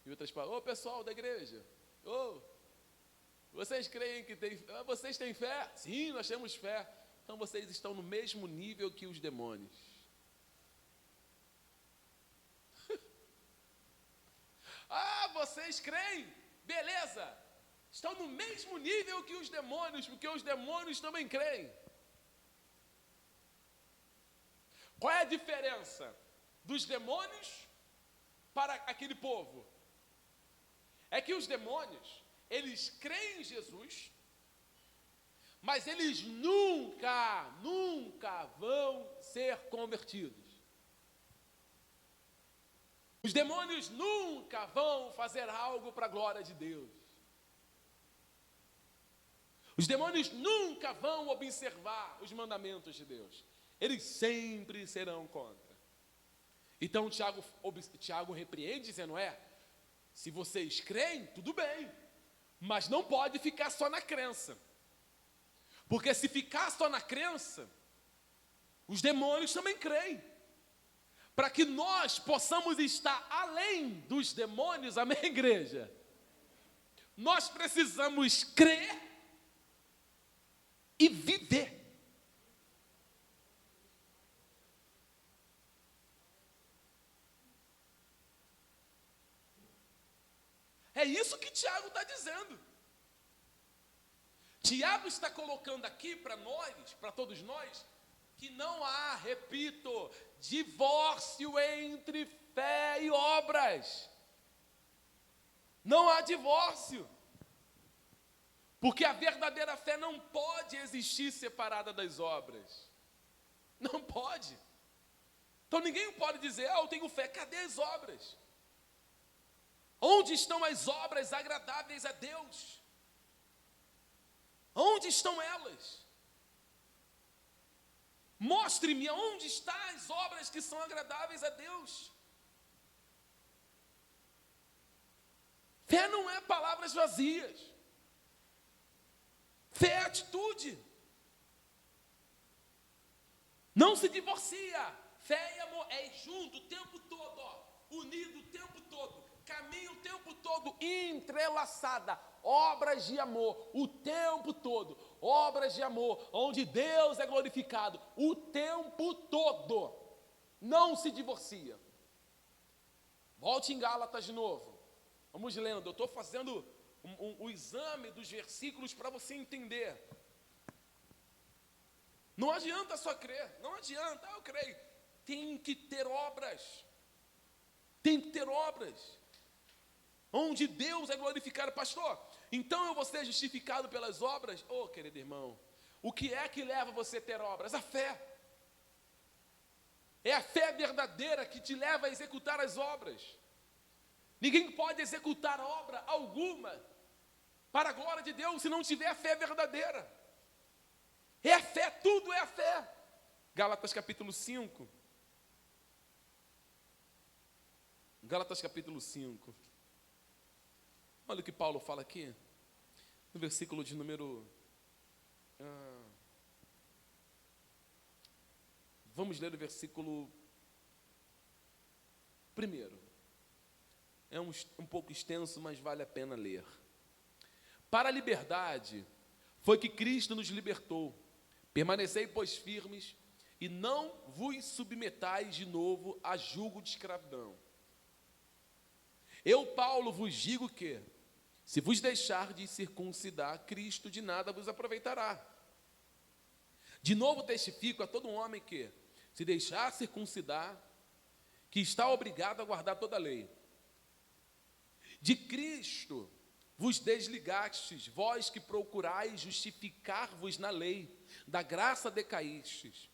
E outras palavras, pessoal da igreja. Vocês creem que tem... Vocês têm fé? Sim, nós temos fé. Então vocês estão no mesmo nível que os demônios. Vocês creem? Beleza. Estão no mesmo nível que os demônios, porque os demônios também creem. Qual é a diferença dos demônios para aquele povo? É que os demônios, eles creem em Jesus, mas eles nunca vão ser convertidos. Os demônios nunca vão fazer algo para a glória de Deus. Os demônios nunca vão observar os mandamentos de Deus. Eles sempre serão contra. Então Tiago repreende, dizendo, se vocês creem, tudo bem. Mas não pode ficar só na crença. Porque se ficar só na crença, os demônios também creem. Para que nós possamos estar além dos demônios, amém, igreja? Nós precisamos crer e viver. É isso que Tiago está dizendo. Tiago está colocando aqui para nós, para todos nós, que não há, repito, divórcio entre fé e obras. Não há divórcio. Porque a verdadeira fé não pode existir separada das obras. Não pode. Então ninguém pode dizer, eu tenho fé, cadê as obras? Onde estão as obras agradáveis a Deus? Onde estão elas? Mostre-me onde estão as obras que são agradáveis a Deus. Fé não é palavras vazias. Fé é atitude. Não se divorcia. Fé e amor é junto o tempo todo, unido o tempo todo. Caminho o tempo todo, entrelaçada, obras de amor, o tempo todo, obras de amor, onde Deus é glorificado, o tempo todo, não se divorcia. Volte em Gálatas de novo, vamos lendo, eu estou fazendo o exame dos versículos para você entender. Não adianta só crer, não adianta, eu creio, tem que ter obras, tem que ter obras. Onde Deus é glorificado, pastor, então eu vou ser justificado pelas obras? Querido irmão, o que é que leva você a ter obras? A fé. É a fé verdadeira que te leva a executar as obras. Ninguém pode executar obra alguma para a glória de Deus se não tiver a fé verdadeira. É a fé, tudo é a fé. Gálatas capítulo 5. Gálatas capítulo 5. Olha o que Paulo fala aqui, no versículo de número... vamos ler o versículo 1. É um pouco extenso, mas vale a pena ler. Para a liberdade foi que Cristo nos libertou. Permanecei, pois, firmes, e não vos submetais de novo a jugo de escravidão. Eu, Paulo, vos digo que, se vos deixar de circuncidar, Cristo de nada vos aproveitará. De novo testifico a todo homem que, se deixar circuncidar, que está obrigado a guardar toda a lei. De Cristo vos desligastes, vós que procurais justificar-vos na lei, da graça decaístes.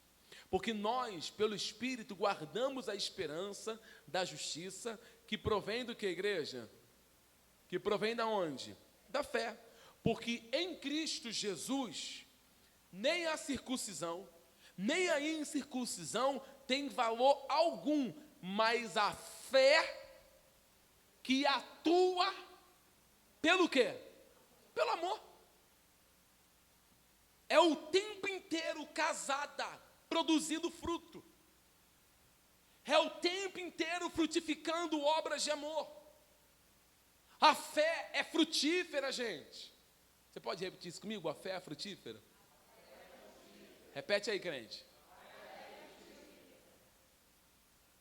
Porque nós, pelo Espírito, guardamos a esperança da justiça, que provém do que, igreja? Que provém da onde? Da fé. Porque em Cristo Jesus, nem a circuncisão, nem a incircuncisão tem valor algum, mas a fé que atua pelo quê? Pelo amor. É o tempo inteiro casada, produzindo fruto. É o tempo inteiro frutificando obras de amor. A fé é frutífera, gente. Você pode repetir isso comigo? A fé é frutífera? Repete aí, crente.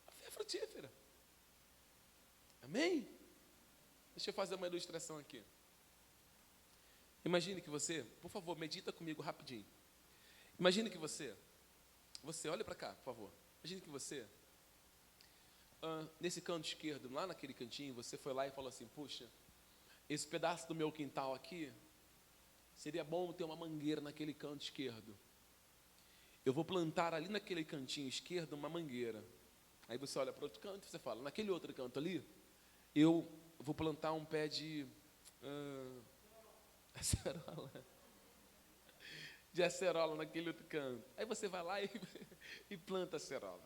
A fé é frutífera. Amém? Deixa eu fazer uma ilustração aqui. Imagine que você, por favor, medita comigo rapidinho. Imagine que você, olha para cá, por favor. Imagine que você, nesse canto esquerdo, lá naquele cantinho, você foi lá e falou assim, puxa, esse pedaço do meu quintal aqui, seria bom ter uma mangueira naquele canto esquerdo. Eu vou plantar ali naquele cantinho esquerdo uma mangueira. Aí você olha para outro canto e você fala, naquele outro canto ali, eu vou plantar um pé de acerola. De acerola naquele outro canto. Aí você vai lá e planta acerola.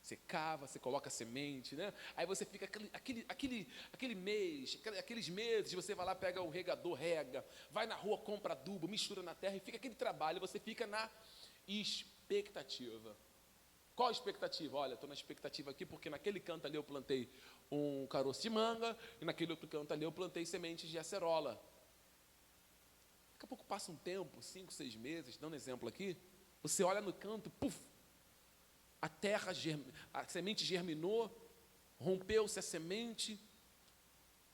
Você cava, você coloca semente, né? Aí você fica aquele mês, aqueles meses, você vai lá, pega o regador, rega, vai na rua, compra adubo, mistura na terra e fica aquele trabalho, você fica na expectativa. Qual a expectativa? Olha, estou na expectativa aqui porque naquele canto ali eu plantei um caroço de manga e naquele outro canto ali eu plantei sementes de acerola. Daqui a pouco passa um tempo, 5, 6 meses, dando um exemplo aqui, você olha no canto, puf, a semente germinou, rompeu-se a semente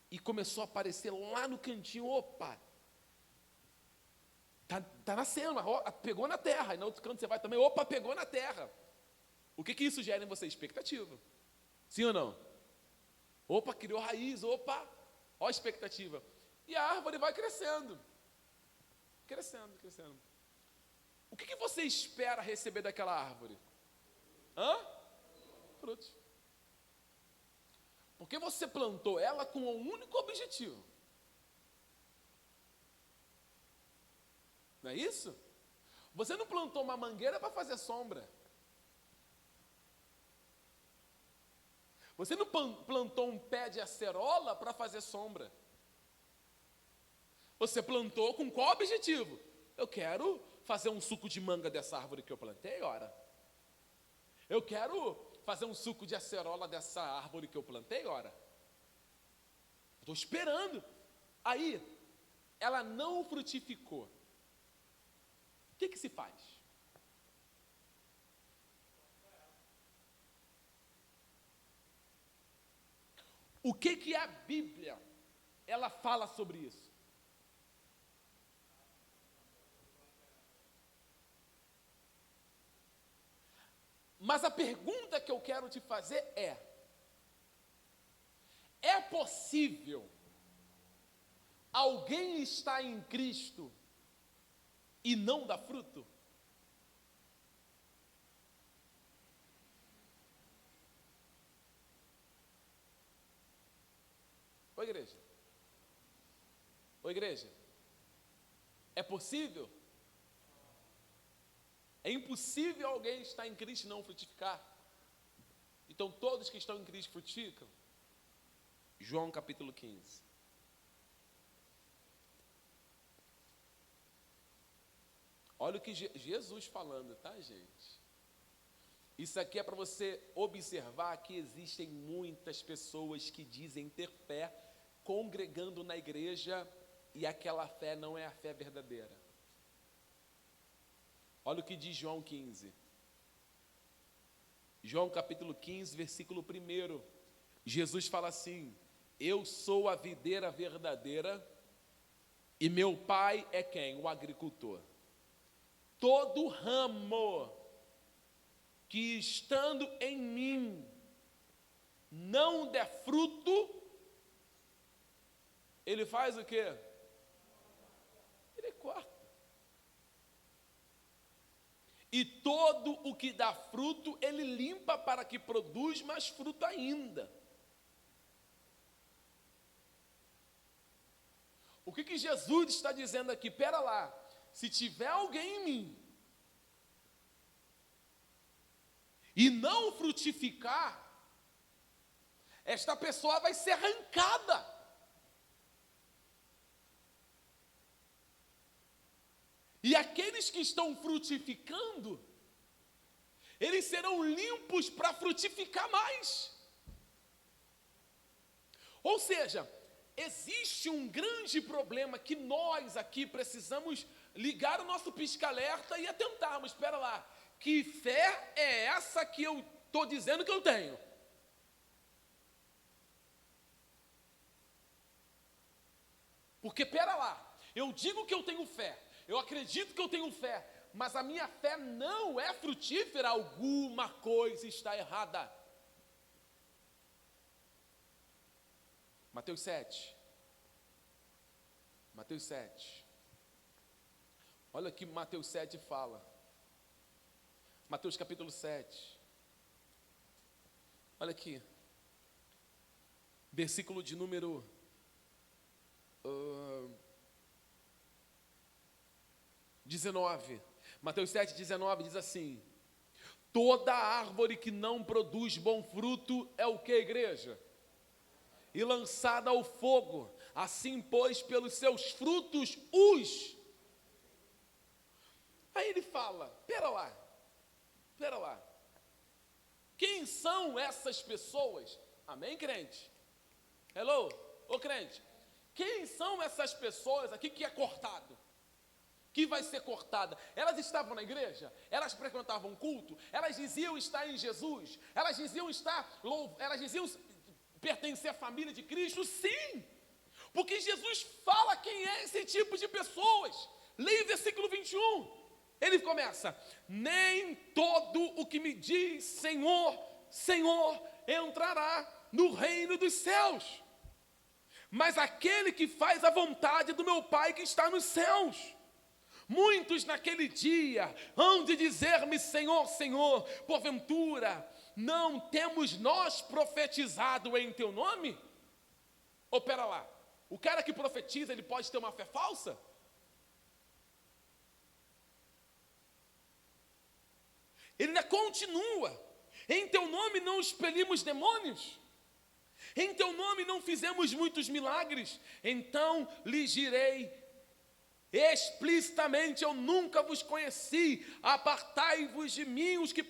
e começou a aparecer lá no cantinho, opa, tá nascendo, pegou na terra, e no outro canto você vai também, opa, pegou na terra. O que isso gera em você? Expectativa. Sim ou não? Opa, criou raiz, opa, ó a expectativa. E a árvore vai crescendo. Crescendo, crescendo. O que você espera receber daquela árvore? Frutos. Porque você plantou ela com um único objetivo. Não é isso? Você não plantou uma mangueira para fazer sombra. Você não plantou um pé de acerola para fazer sombra. Você plantou com qual objetivo? Eu quero fazer um suco de manga dessa árvore que eu plantei, ora. Eu quero fazer um suco de acerola dessa árvore que eu plantei, ora. Estou esperando. Aí, ela não frutificou. O que se faz? O que a Bíblia, ela fala sobre isso? Mas a pergunta que eu quero te fazer é possível alguém estar em Cristo e não dar fruto? Oi, igreja. Oi, igreja. É possível? É impossível alguém estar em Cristo e não frutificar. Então, todos que estão em Cristo frutificam. João capítulo 15. Olha o que Jesus falando, tá, gente? Isso aqui é para você observar que existem muitas pessoas que dizem ter fé, congregando na igreja, e aquela fé não é a fé verdadeira. Olha o que diz João 15. João capítulo 15, versículo 1. Jesus fala assim: eu sou a videira verdadeira e meu pai é quem? O agricultor. Todo ramo que estando em mim não der fruto, ele faz o quê? Ele corta. E todo o que dá fruto, ele limpa para que produz mais fruto ainda. O que Jesus está dizendo aqui? Pera lá, se tiver alguém em mim e não frutificar, esta pessoa vai ser arrancada. E aqueles que estão frutificando, eles serão limpos para frutificar mais. Ou seja, existe um grande problema que nós aqui precisamos ligar o nosso pisca-alerta e atentarmos. Espera lá, que fé é essa que eu estou dizendo que eu tenho? Porque, espera lá, eu digo que eu tenho fé, eu acredito que eu tenho fé, mas a minha fé não é frutífera, alguma coisa está errada. Mateus 7. Mateus 7. Olha o que Mateus 7 fala. Mateus capítulo 7. Olha aqui. Versículo de número 19. Mateus 7, 19 diz assim: Toda árvore que não produz bom fruto é o que, igreja? E lançada ao fogo. Assim, pois, pelos seus frutos os. Aí ele fala, pera lá. Quem são essas pessoas? Amém, crente? Hello? Ô crente. Quem são essas pessoas aqui que é cortado? Que vai ser cortada? Elas estavam na igreja? Elas frequentavam culto? Elas diziam estar em Jesus? Elas diziam pertencer à família de Cristo? Sim! Porque Jesus fala quem é esse tipo de pessoas. Leia o versículo 21. Ele começa: nem todo o que me diz Senhor, Senhor, entrará no reino dos céus, mas aquele que faz a vontade do meu Pai que está nos céus. Muitos naquele dia hão de dizer-me, Senhor, Senhor, porventura não temos nós profetizado em teu nome? Ou pera lá, o cara que profetiza, ele pode ter uma fé falsa? Ele ainda continua: em teu nome não expelimos demônios? Em teu nome não fizemos muitos milagres? Então lhes direi explicitamente: eu nunca vos conheci, apartai-vos de mim, os que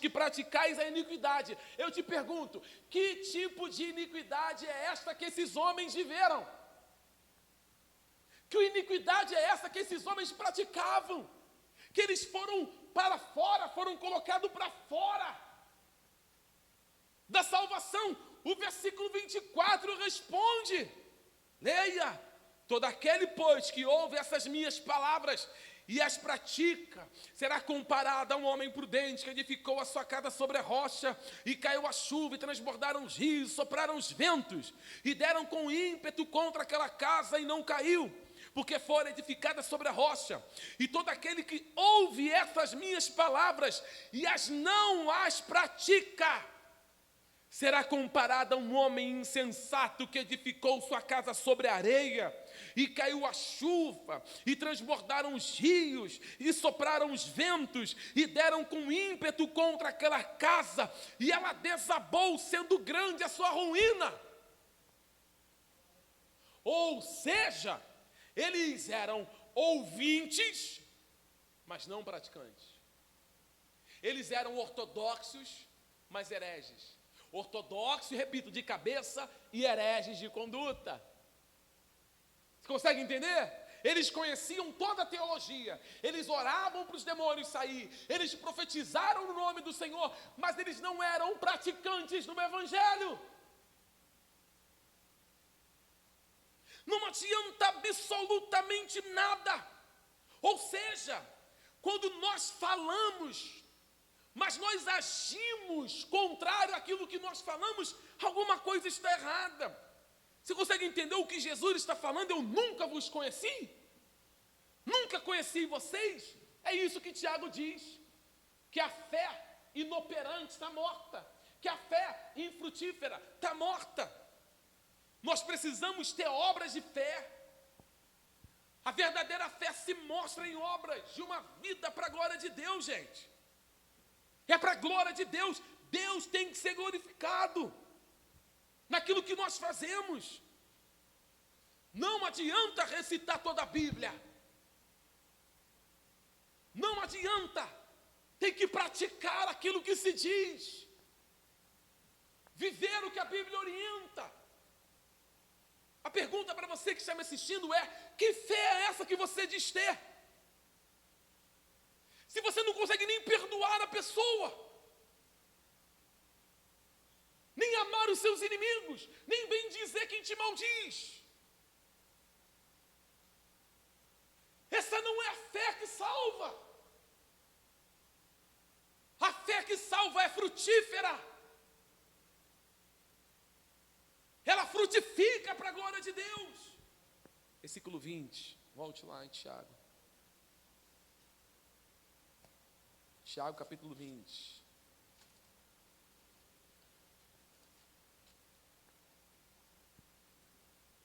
praticais a iniquidade. Eu te pergunto, que tipo de iniquidade é esta que esses homens viveram? Que iniquidade é essa que esses homens praticavam? Que eles foram para fora, foram colocados para fora da salvação. O versículo 24 responde, leia: todo aquele, pois, que ouve essas minhas palavras e as pratica, será comparado a um homem prudente que edificou a sua casa sobre a rocha, e caiu a chuva, e transbordaram os rios, sopraram os ventos, e deram com ímpeto contra aquela casa, e não caiu, porque fora edificada sobre a rocha. E todo aquele que ouve essas minhas palavras e não as pratica, será comparado a um homem insensato que edificou sua casa sobre a areia, e caiu a chuva, e transbordaram os rios, e sopraram os ventos, e deram com ímpeto contra aquela casa, e ela desabou, sendo grande a sua ruína. Ou seja, eles eram ouvintes, mas não praticantes. Eles eram ortodoxos, mas hereges. Ortodoxo, repito, de cabeça, e hereges de conduta. Você consegue entender? Eles conheciam toda a teologia, eles oravam para os demônios sair, eles profetizaram no nome do Senhor, mas eles não eram praticantes no Evangelho. Não adianta absolutamente nada. Ou seja, quando nós falamos, mas nós agimos contrário àquilo que nós falamos, alguma coisa está errada. Você consegue entender o que Jesus está falando? Eu nunca vos conheci, nunca conheci vocês. É isso que Tiago diz, que a fé inoperante está morta, que a fé infrutífera está morta. Nós precisamos ter obras de fé. A verdadeira fé se mostra em obras de uma vida para a glória de Deus, gente. É para a glória de Deus. Deus tem que ser glorificado naquilo que nós fazemos. Não adianta recitar toda a Bíblia. Não adianta. Tem que praticar aquilo que se diz. Viver o que a Bíblia orienta. A pergunta para você que está me assistindo é: que fé é essa que você diz ter? Se você não consegue nem perdoar a pessoa, nem amar os seus inimigos, nem bem dizer quem te maldiz, essa não é a fé que salva. A fé que salva é frutífera. Ela frutifica para a glória de Deus. Versículo 20, volte lá em Tiago. Tiago capítulo 20.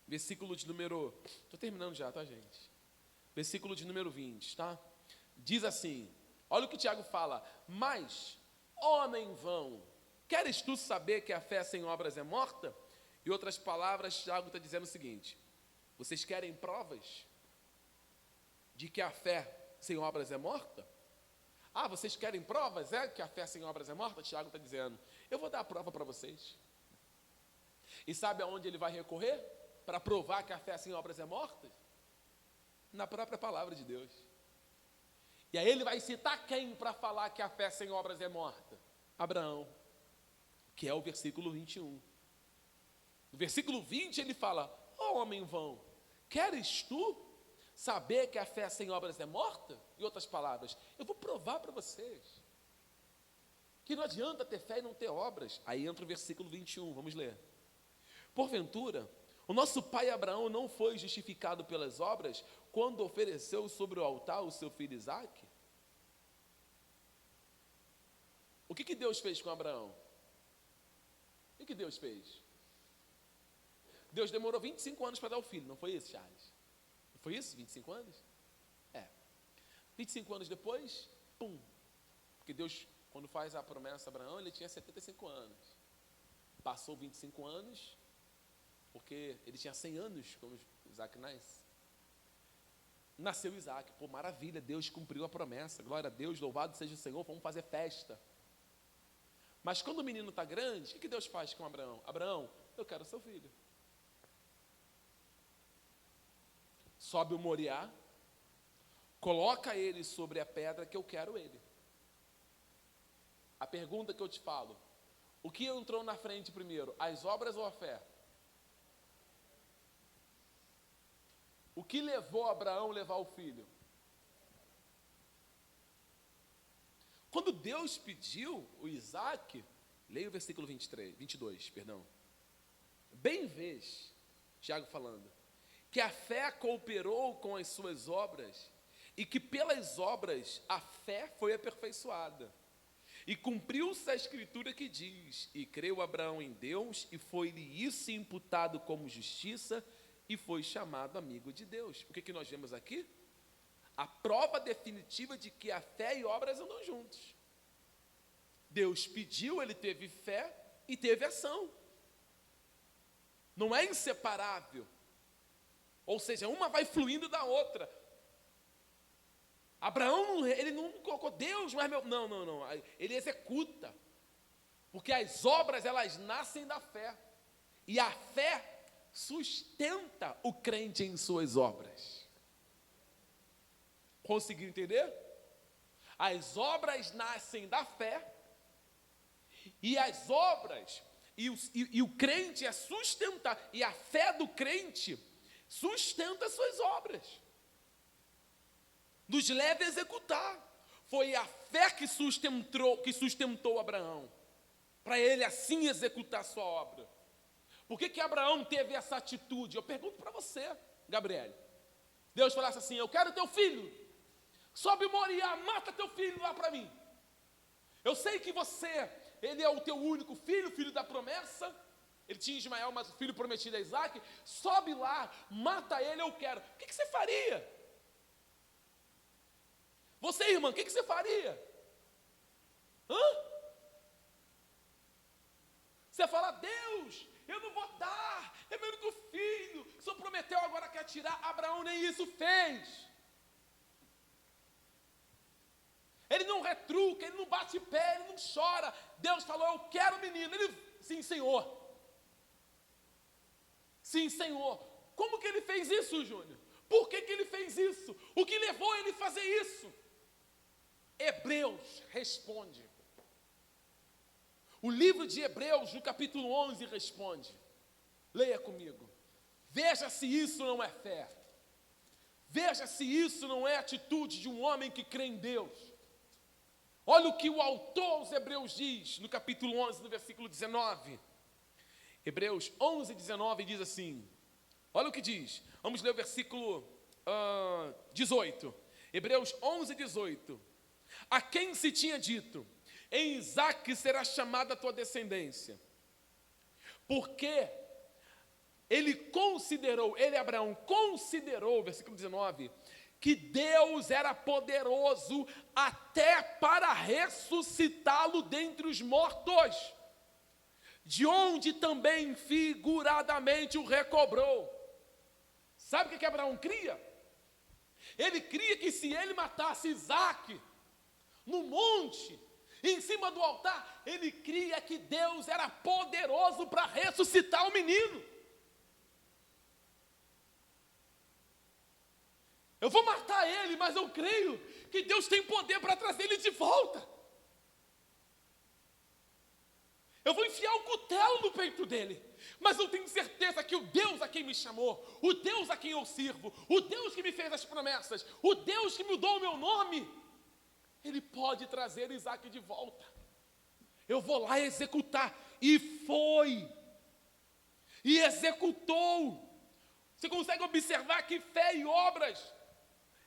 Versículo de número... Estou terminando já, tá, gente? Versículo de número 20, tá? Diz assim: Olha o que Tiago fala. Mas, homem vão, queres tu saber que a fé sem obras é morta? Em outras palavras, Tiago está dizendo o seguinte: vocês querem provas de que a fé sem obras é morta? Ah, vocês querem provas, que a fé sem obras é morta? Tiago está dizendo, eu vou dar a prova para vocês. E sabe aonde ele vai recorrer para provar que a fé sem obras é morta? Na própria palavra de Deus. E aí ele vai citar quem para falar que a fé sem obras é morta? Abraão, que é o versículo 21. No versículo 20 ele fala, ó homem vão, queres tu saber que a fé sem obras é morta? Em outras palavras, eu vou provar para vocês que não adianta ter fé e não ter obras. Aí entra o versículo 21, vamos ler. Porventura, o nosso pai Abraão não foi justificado pelas obras quando ofereceu sobre o altar o seu filho Isaque? O que Deus fez com Abraão? O que Deus fez? Deus demorou 25 anos para dar o filho, não foi isso, Charles? Não foi isso? 25 anos? 25 anos depois, pum. Porque Deus, quando faz a promessa a Abraão, ele tinha 75 anos. Passou 25 anos, porque ele tinha 100 anos quando Isaac nasce. Nasceu Isaac, pô, maravilha, Deus cumpriu a promessa, glória a Deus, louvado seja o Senhor, vamos fazer festa. Mas quando o menino está grande, o que Deus faz com Abraão? Abraão, eu quero seu filho. Sobe o Moriá, coloca ele sobre a pedra que eu quero ele. A pergunta que eu te falo, o que entrou na frente primeiro, as obras ou a fé? O que levou Abraão a levar o filho? Quando Deus pediu o Isaque, leia o versículo 22, perdão. Bem vês, Tiago falando, que a fé cooperou com as suas obras e que pelas obras a fé foi aperfeiçoada. E cumpriu-se a escritura que diz, e creu Abraão em Deus, e foi-lhe isso imputado como justiça, e foi chamado amigo de Deus. O que nós vemos aqui? A prova definitiva de que a fé e obras andam juntos. Deus pediu, ele teve fé e teve ação. Não é inseparável. Ou seja, uma vai fluindo da outra. Abraão, ele não colocou Deus, mas não. Ele executa. Porque as obras, elas nascem da fé. E a fé sustenta o crente em suas obras. Conseguiu entender? As obras nascem da fé. E as obras, e o crente é sustentar. E a fé do crente sustenta as suas obras. Nos leva a executar. Foi a fé que sustentou Abraão, para ele assim executar a sua obra. Por que Abraão teve essa atitude? Eu pergunto para você, Gabriel. Deus falasse assim, eu quero teu filho, sobe Moriá, mata teu filho lá para mim. Eu sei que ele é o teu único filho, filho da promessa. Ele tinha Ismael, mas o filho prometido é Isaac. Sobe lá, mata ele, eu quero. O que você faria? Você, irmã, o que você faria? Você fala, Deus, eu não vou dar, é meu único filho. O Senhor prometeu, agora quer tirar. Abraão nem isso fez. Ele não retruca, ele não bate pé, ele não chora. Deus falou, eu quero o menino. Ele, sim, Senhor. Sim, Senhor. Como que ele fez isso, Júnior? Por que ele fez isso? O que levou ele a fazer isso? Hebreus responde. O livro de Hebreus, no capítulo 11, responde. Leia comigo. Veja se isso não é fé. Veja se isso não é atitude de um homem que crê em Deus. Olha o que o autor aos Hebreus diz, no capítulo 11, no versículo 19. Hebreus 11, 19 diz assim. Olha o que diz. Vamos ler o versículo 18. Hebreus 11, 18. A quem se tinha dito, em Isaque será chamada a tua descendência. Porque Abraão considerou, versículo 19, que Deus era poderoso até para ressuscitá-lo dentre os mortos, de onde também figuradamente o recobrou. Sabe o que Abraão cria? Ele cria que se ele matasse Isaque no monte, em cima do altar, ele cria que Deus era poderoso para ressuscitar o menino. Eu vou matar ele, mas eu creio que Deus tem poder para trazer ele de volta. Eu vou enfiar o cutelo no peito dele, mas eu tenho certeza que o Deus a quem me chamou, o Deus a quem eu sirvo, o Deus que me fez as promessas, o Deus que mudou o meu nome, Ele pode trazer Isaque de volta. Eu vou lá executar. E foi. E executou. Você consegue observar que fé e obras,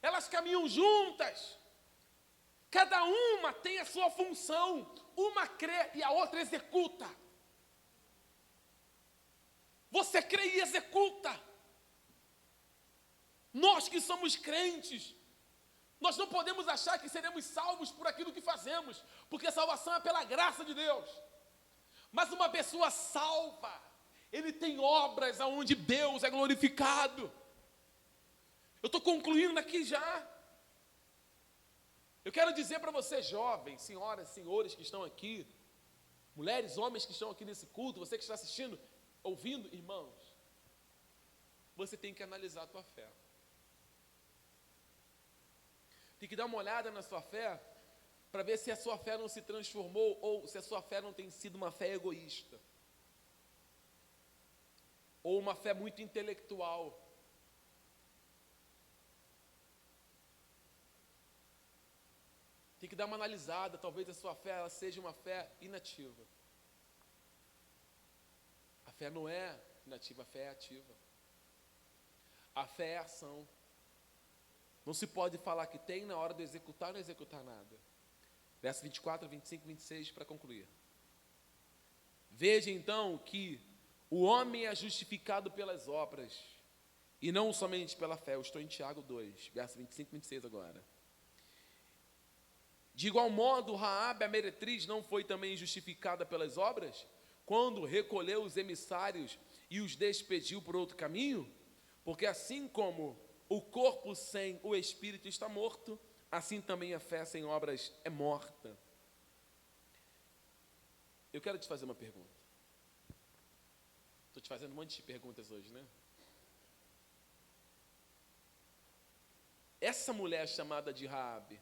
elas caminham juntas. Cada uma tem a sua função. Uma crê e a outra executa. Você crê e executa. Nós que somos crentes, nós não podemos achar que seremos salvos por aquilo que fazemos, porque a salvação é pela graça de Deus. Mas uma pessoa salva, ele tem obras aonde Deus é glorificado. Eu estou concluindo aqui já. Eu quero dizer para você, jovens, senhoras, senhores que estão aqui, mulheres, homens que estão aqui nesse culto, você que está assistindo, ouvindo, irmãos, você tem que analisar a tua fé. Tem que dar uma olhada na sua fé para ver se a sua fé não se transformou ou se a sua fé não tem sido uma fé egoísta. Ou uma fé muito intelectual. Tem que dar uma analisada, talvez a sua fé ela seja uma fé inativa. A fé não é inativa, a fé é ativa. A fé é ação. Não se pode falar que tem na hora de executar, não executar nada. Versos 24, 25, 26, para concluir. Veja então que o homem é justificado pelas obras, e não somente pela fé. Eu estou em Tiago 2, versos 25 e 26 agora. De igual modo, Raabe, a meretriz, não foi também justificada pelas obras, quando recolheu os emissários e os despediu por outro caminho? Porque assim como o corpo sem o espírito está morto, assim também a fé sem obras é morta. Eu quero te fazer uma pergunta. Estou te fazendo um monte de perguntas hoje, né? Essa mulher chamada de Raabe,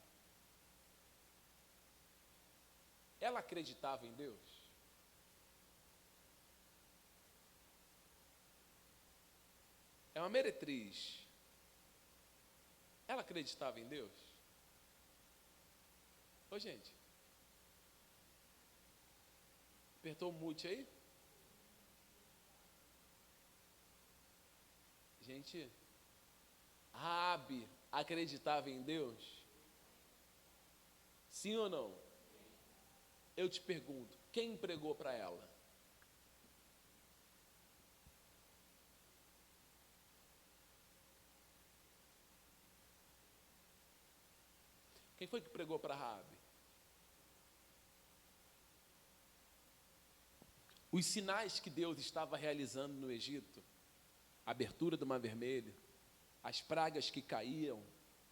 ela acreditava em Deus? É uma meretriz. Ela acreditava em Deus? Ô, gente. Apertou o mute aí? Gente, Raabe acreditava em Deus? Sim ou não? Eu te pergunto, quem pregou para ela? Quem foi que pregou para Raabe? Os sinais que Deus estava realizando no Egito, a abertura do Mar Vermelho, as pragas que caíam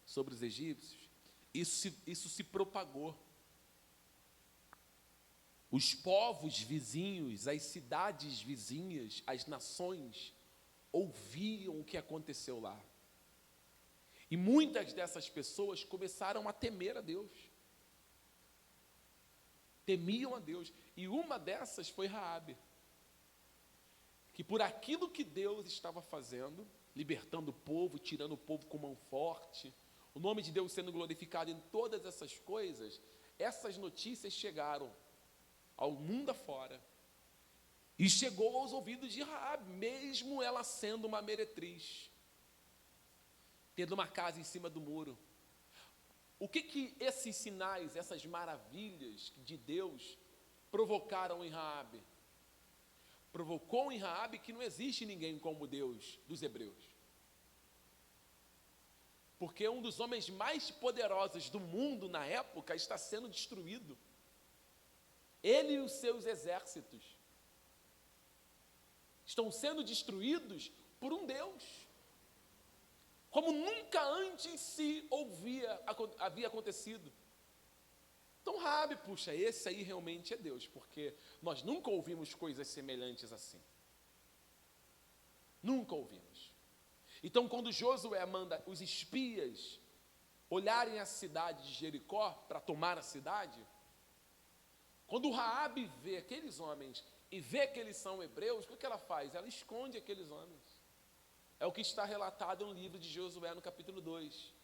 sobre os egípcios, isso se propagou. Os povos vizinhos, as cidades vizinhas, as nações, ouviam o que aconteceu lá. E muitas dessas pessoas começaram a temer a Deus. Temiam a Deus. E uma dessas foi Raabe, que por aquilo que Deus estava fazendo, libertando o povo, tirando o povo com mão forte, o nome de Deus sendo glorificado em todas essas coisas, essas notícias chegaram ao mundo afora. E chegou aos ouvidos de Raabe, mesmo ela sendo uma meretriz, tendo uma casa em cima do muro. O que esses sinais, essas maravilhas de Deus provocaram em Raabe? Provocou em Raabe que não existe ninguém como Deus dos hebreus. Porque um dos homens mais poderosos do mundo na época está sendo destruído. Ele e os seus exércitos estão sendo destruídos por um Deus, como nunca antes havia acontecido. Então Raabe, puxa, esse aí realmente é Deus, porque nós nunca ouvimos coisas semelhantes assim. Nunca ouvimos. Então, quando Josué manda os espias olharem a cidade de Jericó para tomar a cidade, quando Raabe vê aqueles homens e vê que eles são hebreus, o que ela faz? Ela esconde aqueles homens. É o que está relatado no livro de Josué, no capítulo 2.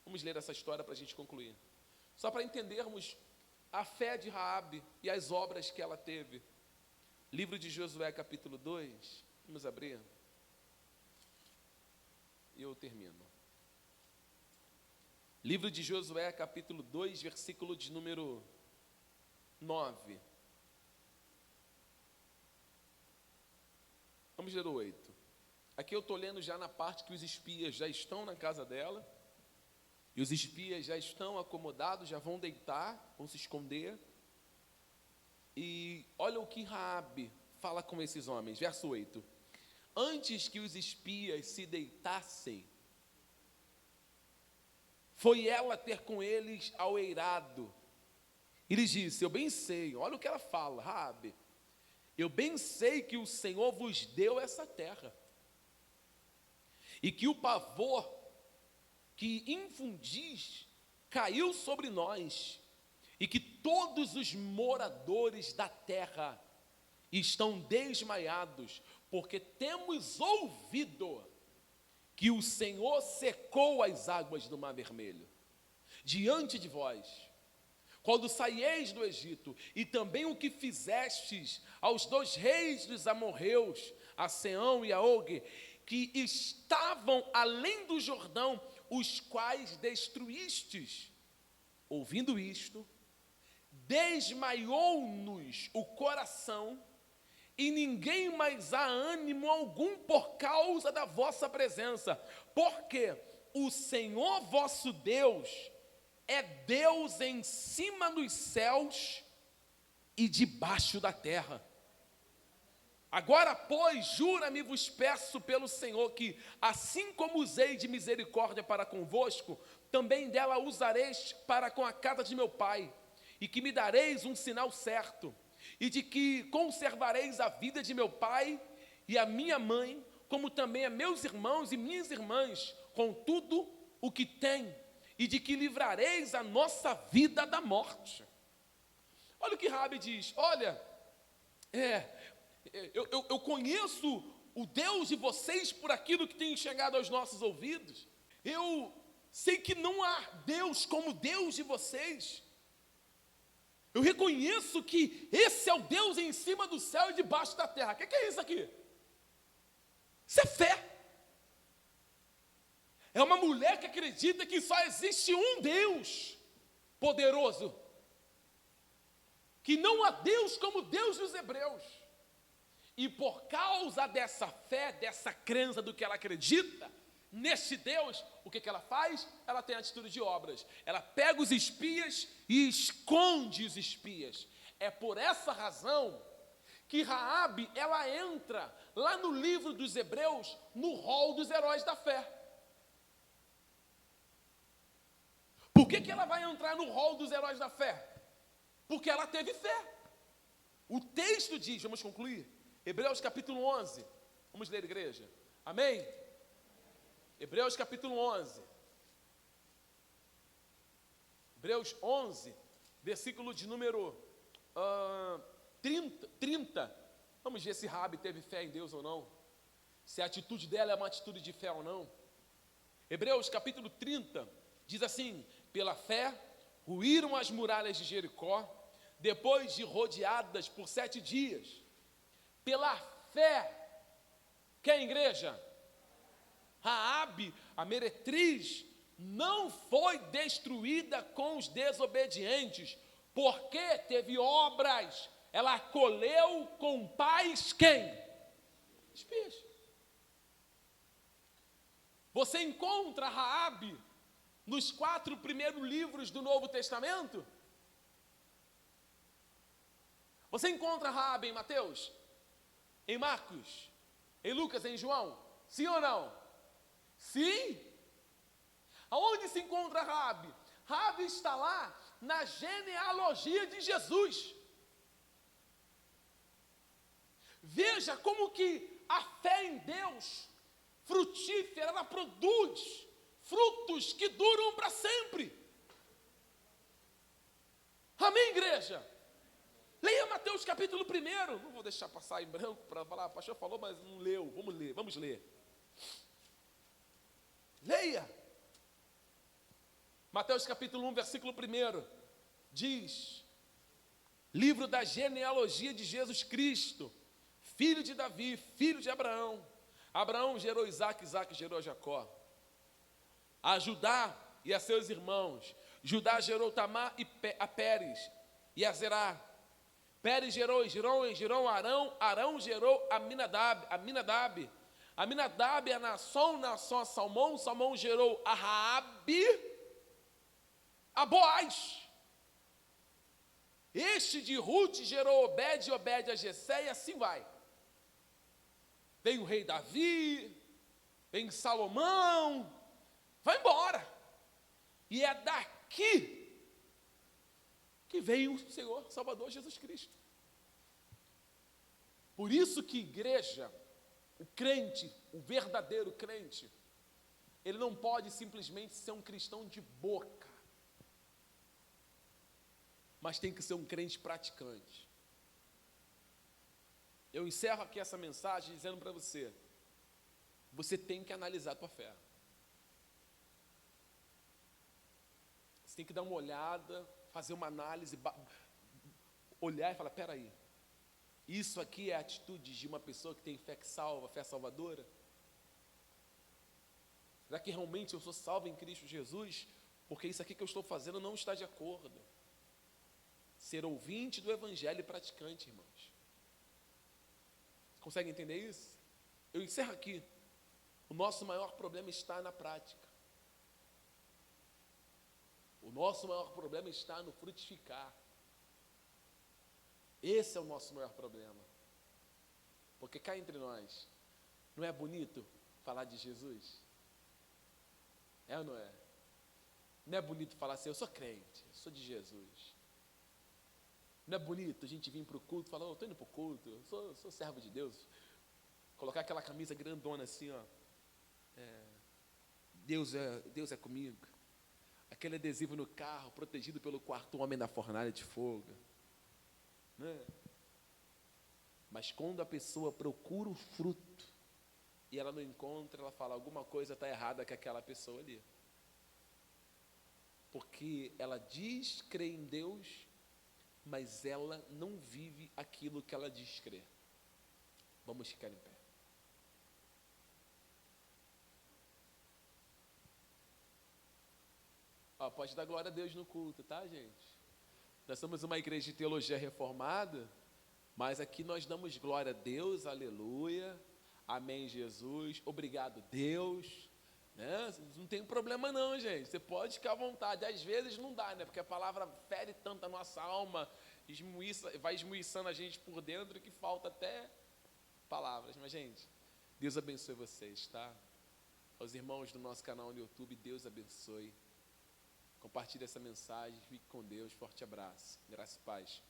Vamos ler essa história para a gente concluir. Só para entendermos a fé de Raabe e as obras que ela teve. Livro de Josué, capítulo 2. Vamos abrir. E eu termino. Livro de Josué, capítulo 2, versículo de número 9. Vamos ler o 8. Aqui eu estou lendo já na parte que os espias já estão na casa dela. E os espias já estão acomodados, já vão deitar, vão se esconder. E olha o que Raabe fala com esses homens. Verso 8. Antes que os espias se deitassem, foi ela ter com eles ao eirado. E lhes disse, eu bem sei, olha o que ela fala, Raabe, eu bem sei que o Senhor vos deu essa terra, e que o pavor que infundis caiu sobre nós, e que todos os moradores da terra estão desmaiados, porque temos ouvido que o Senhor secou as águas do Mar Vermelho diante de vós, quando saieis do Egito, e também o que fizestes aos 2 reis dos amorreus, a Seão e a Og, que estavam além do Jordão, os quais destruístes. Ouvindo isto, desmaiou-nos o coração, e ninguém mais há ânimo algum por causa da vossa presença, porque o Senhor vosso Deus é Deus em cima dos céus e debaixo da terra. Agora, pois, jura-me, vos peço pelo Senhor, que assim como usei de misericórdia para convosco, também dela usareis para com a casa de meu pai, e que me dareis um sinal certo, e de que conservareis a vida de meu pai e a minha mãe, como também a meus irmãos e minhas irmãs, com tudo o que tem, e de que livrareis a nossa vida da morte. Olha o que Raabe diz, olha, eu conheço o Deus de vocês por aquilo que tem chegado aos nossos ouvidos, eu sei que não há Deus como Deus de vocês, eu reconheço que esse é o Deus em cima do céu e debaixo da terra. O que é isso aqui? Isso é fé. É uma mulher que acredita que só existe um Deus poderoso, que não há Deus como Deus dos hebreus. E por causa dessa fé, dessa crença do que ela acredita, neste Deus, o que ela faz? Ela tem atitude de obras. Ela pega os espias e esconde os espias. É por essa razão que Raabe, ela entra lá no livro dos Hebreus, no rol dos heróis da fé. Por que ela vai entrar no rol dos heróis da fé? Porque ela teve fé. O texto diz, vamos concluir, Hebreus capítulo 11. Vamos ler, igreja. Amém? Hebreus capítulo 11. Hebreus 11, versículo de número 30. Vamos ver se Raabe teve fé em Deus ou não. Se a atitude dela é uma atitude de fé ou não. Hebreus capítulo 30 diz assim: pela fé ruíram as muralhas de Jericó, depois de rodeadas por 7 dias. Pela fé, quem, igreja? Raabe, a meretriz, não foi destruída com os desobedientes, porque teve obras. Ela acolheu com paz quem? Espias. Você encontra Raabe nos 4 primeiros livros do Novo Testamento? Você encontra Raabe em Mateus, em Marcos, em Lucas, em João? Sim ou não? Sim. Aonde se encontra Raabe? Raabe está lá na genealogia de Jesus. Veja como que a fé em Deus, frutífera, ela produz frutos que duram para sempre. Amém, igreja? Leia Mateus capítulo 1. Não vou deixar passar em branco para falar, o pastor falou, mas não leu. Vamos ler. Leia. Mateus capítulo 1, versículo 1, diz: livro da genealogia de Jesus Cristo, filho de Davi, filho de Abraão. Abraão gerou Isaque, Isaque gerou Jacó. A Judá e a seus irmãos. Judá gerou Tamar e a Pérez e a Zerá. Pérez gerou Arão. Arão gerou Aminadab. Aminadab a Naasson a Salmão. Salmão gerou a Raabe, a Boaz. Este de Ruth gerou Obed a Jessé, e assim vai. Vem o rei Davi, vem Salomão, vai embora. E é daqui que vem o Senhor Salvador Jesus Cristo. Por isso que igreja, o crente, o verdadeiro crente, ele não pode simplesmente ser um cristão de boca, mas tem que ser um crente praticante. Eu encerro aqui essa mensagem dizendo para você, você tem que analisar a tua fé. Você tem que dar uma olhada, fazer uma análise, olhar e falar, peraí, isso aqui é a atitude de uma pessoa que tem fé que salva, fé salvadora? Será que realmente eu sou salvo em Cristo Jesus? Porque isso aqui que eu estou fazendo não está de acordo. Ser ouvinte do Evangelho e praticante, irmãos. Consegue entender isso? Eu encerro aqui. O nosso maior problema está na prática. O nosso maior problema está no frutificar. Esse é o nosso maior problema. Porque cá entre nós, não é bonito falar de Jesus? É ou não é? Não é bonito falar assim, eu sou crente, eu sou de Jesus. Não é bonito a gente vir para o culto e falar, eu estou indo para o culto, eu sou servo de Deus. Colocar aquela camisa grandona assim, ó. Deus é comigo. Aquele adesivo no carro, protegido pelo quarto homem da fornalha de fogo. Né? Mas quando a pessoa procura o fruto e ela não encontra, ela fala, alguma coisa está errada com aquela pessoa ali. Porque ela diz crer em Deus, mas ela não vive aquilo que ela diz crer. Vamos ficar em pé. Pode dar glória a Deus no culto, tá, gente? Nós somos uma igreja de teologia reformada, mas aqui nós damos glória a Deus, aleluia, amém, Jesus, obrigado, Deus, né? Não tem problema não, gente, você pode ficar à vontade, às vezes não dá, né? Porque a palavra fere tanto a nossa alma, vai esmuiçando a gente por dentro que falta até palavras, mas, gente, Deus abençoe vocês, tá? Aos irmãos do nosso canal no YouTube, Deus abençoe. Compartilhe essa mensagem, fique com Deus, forte abraço, graça e paz.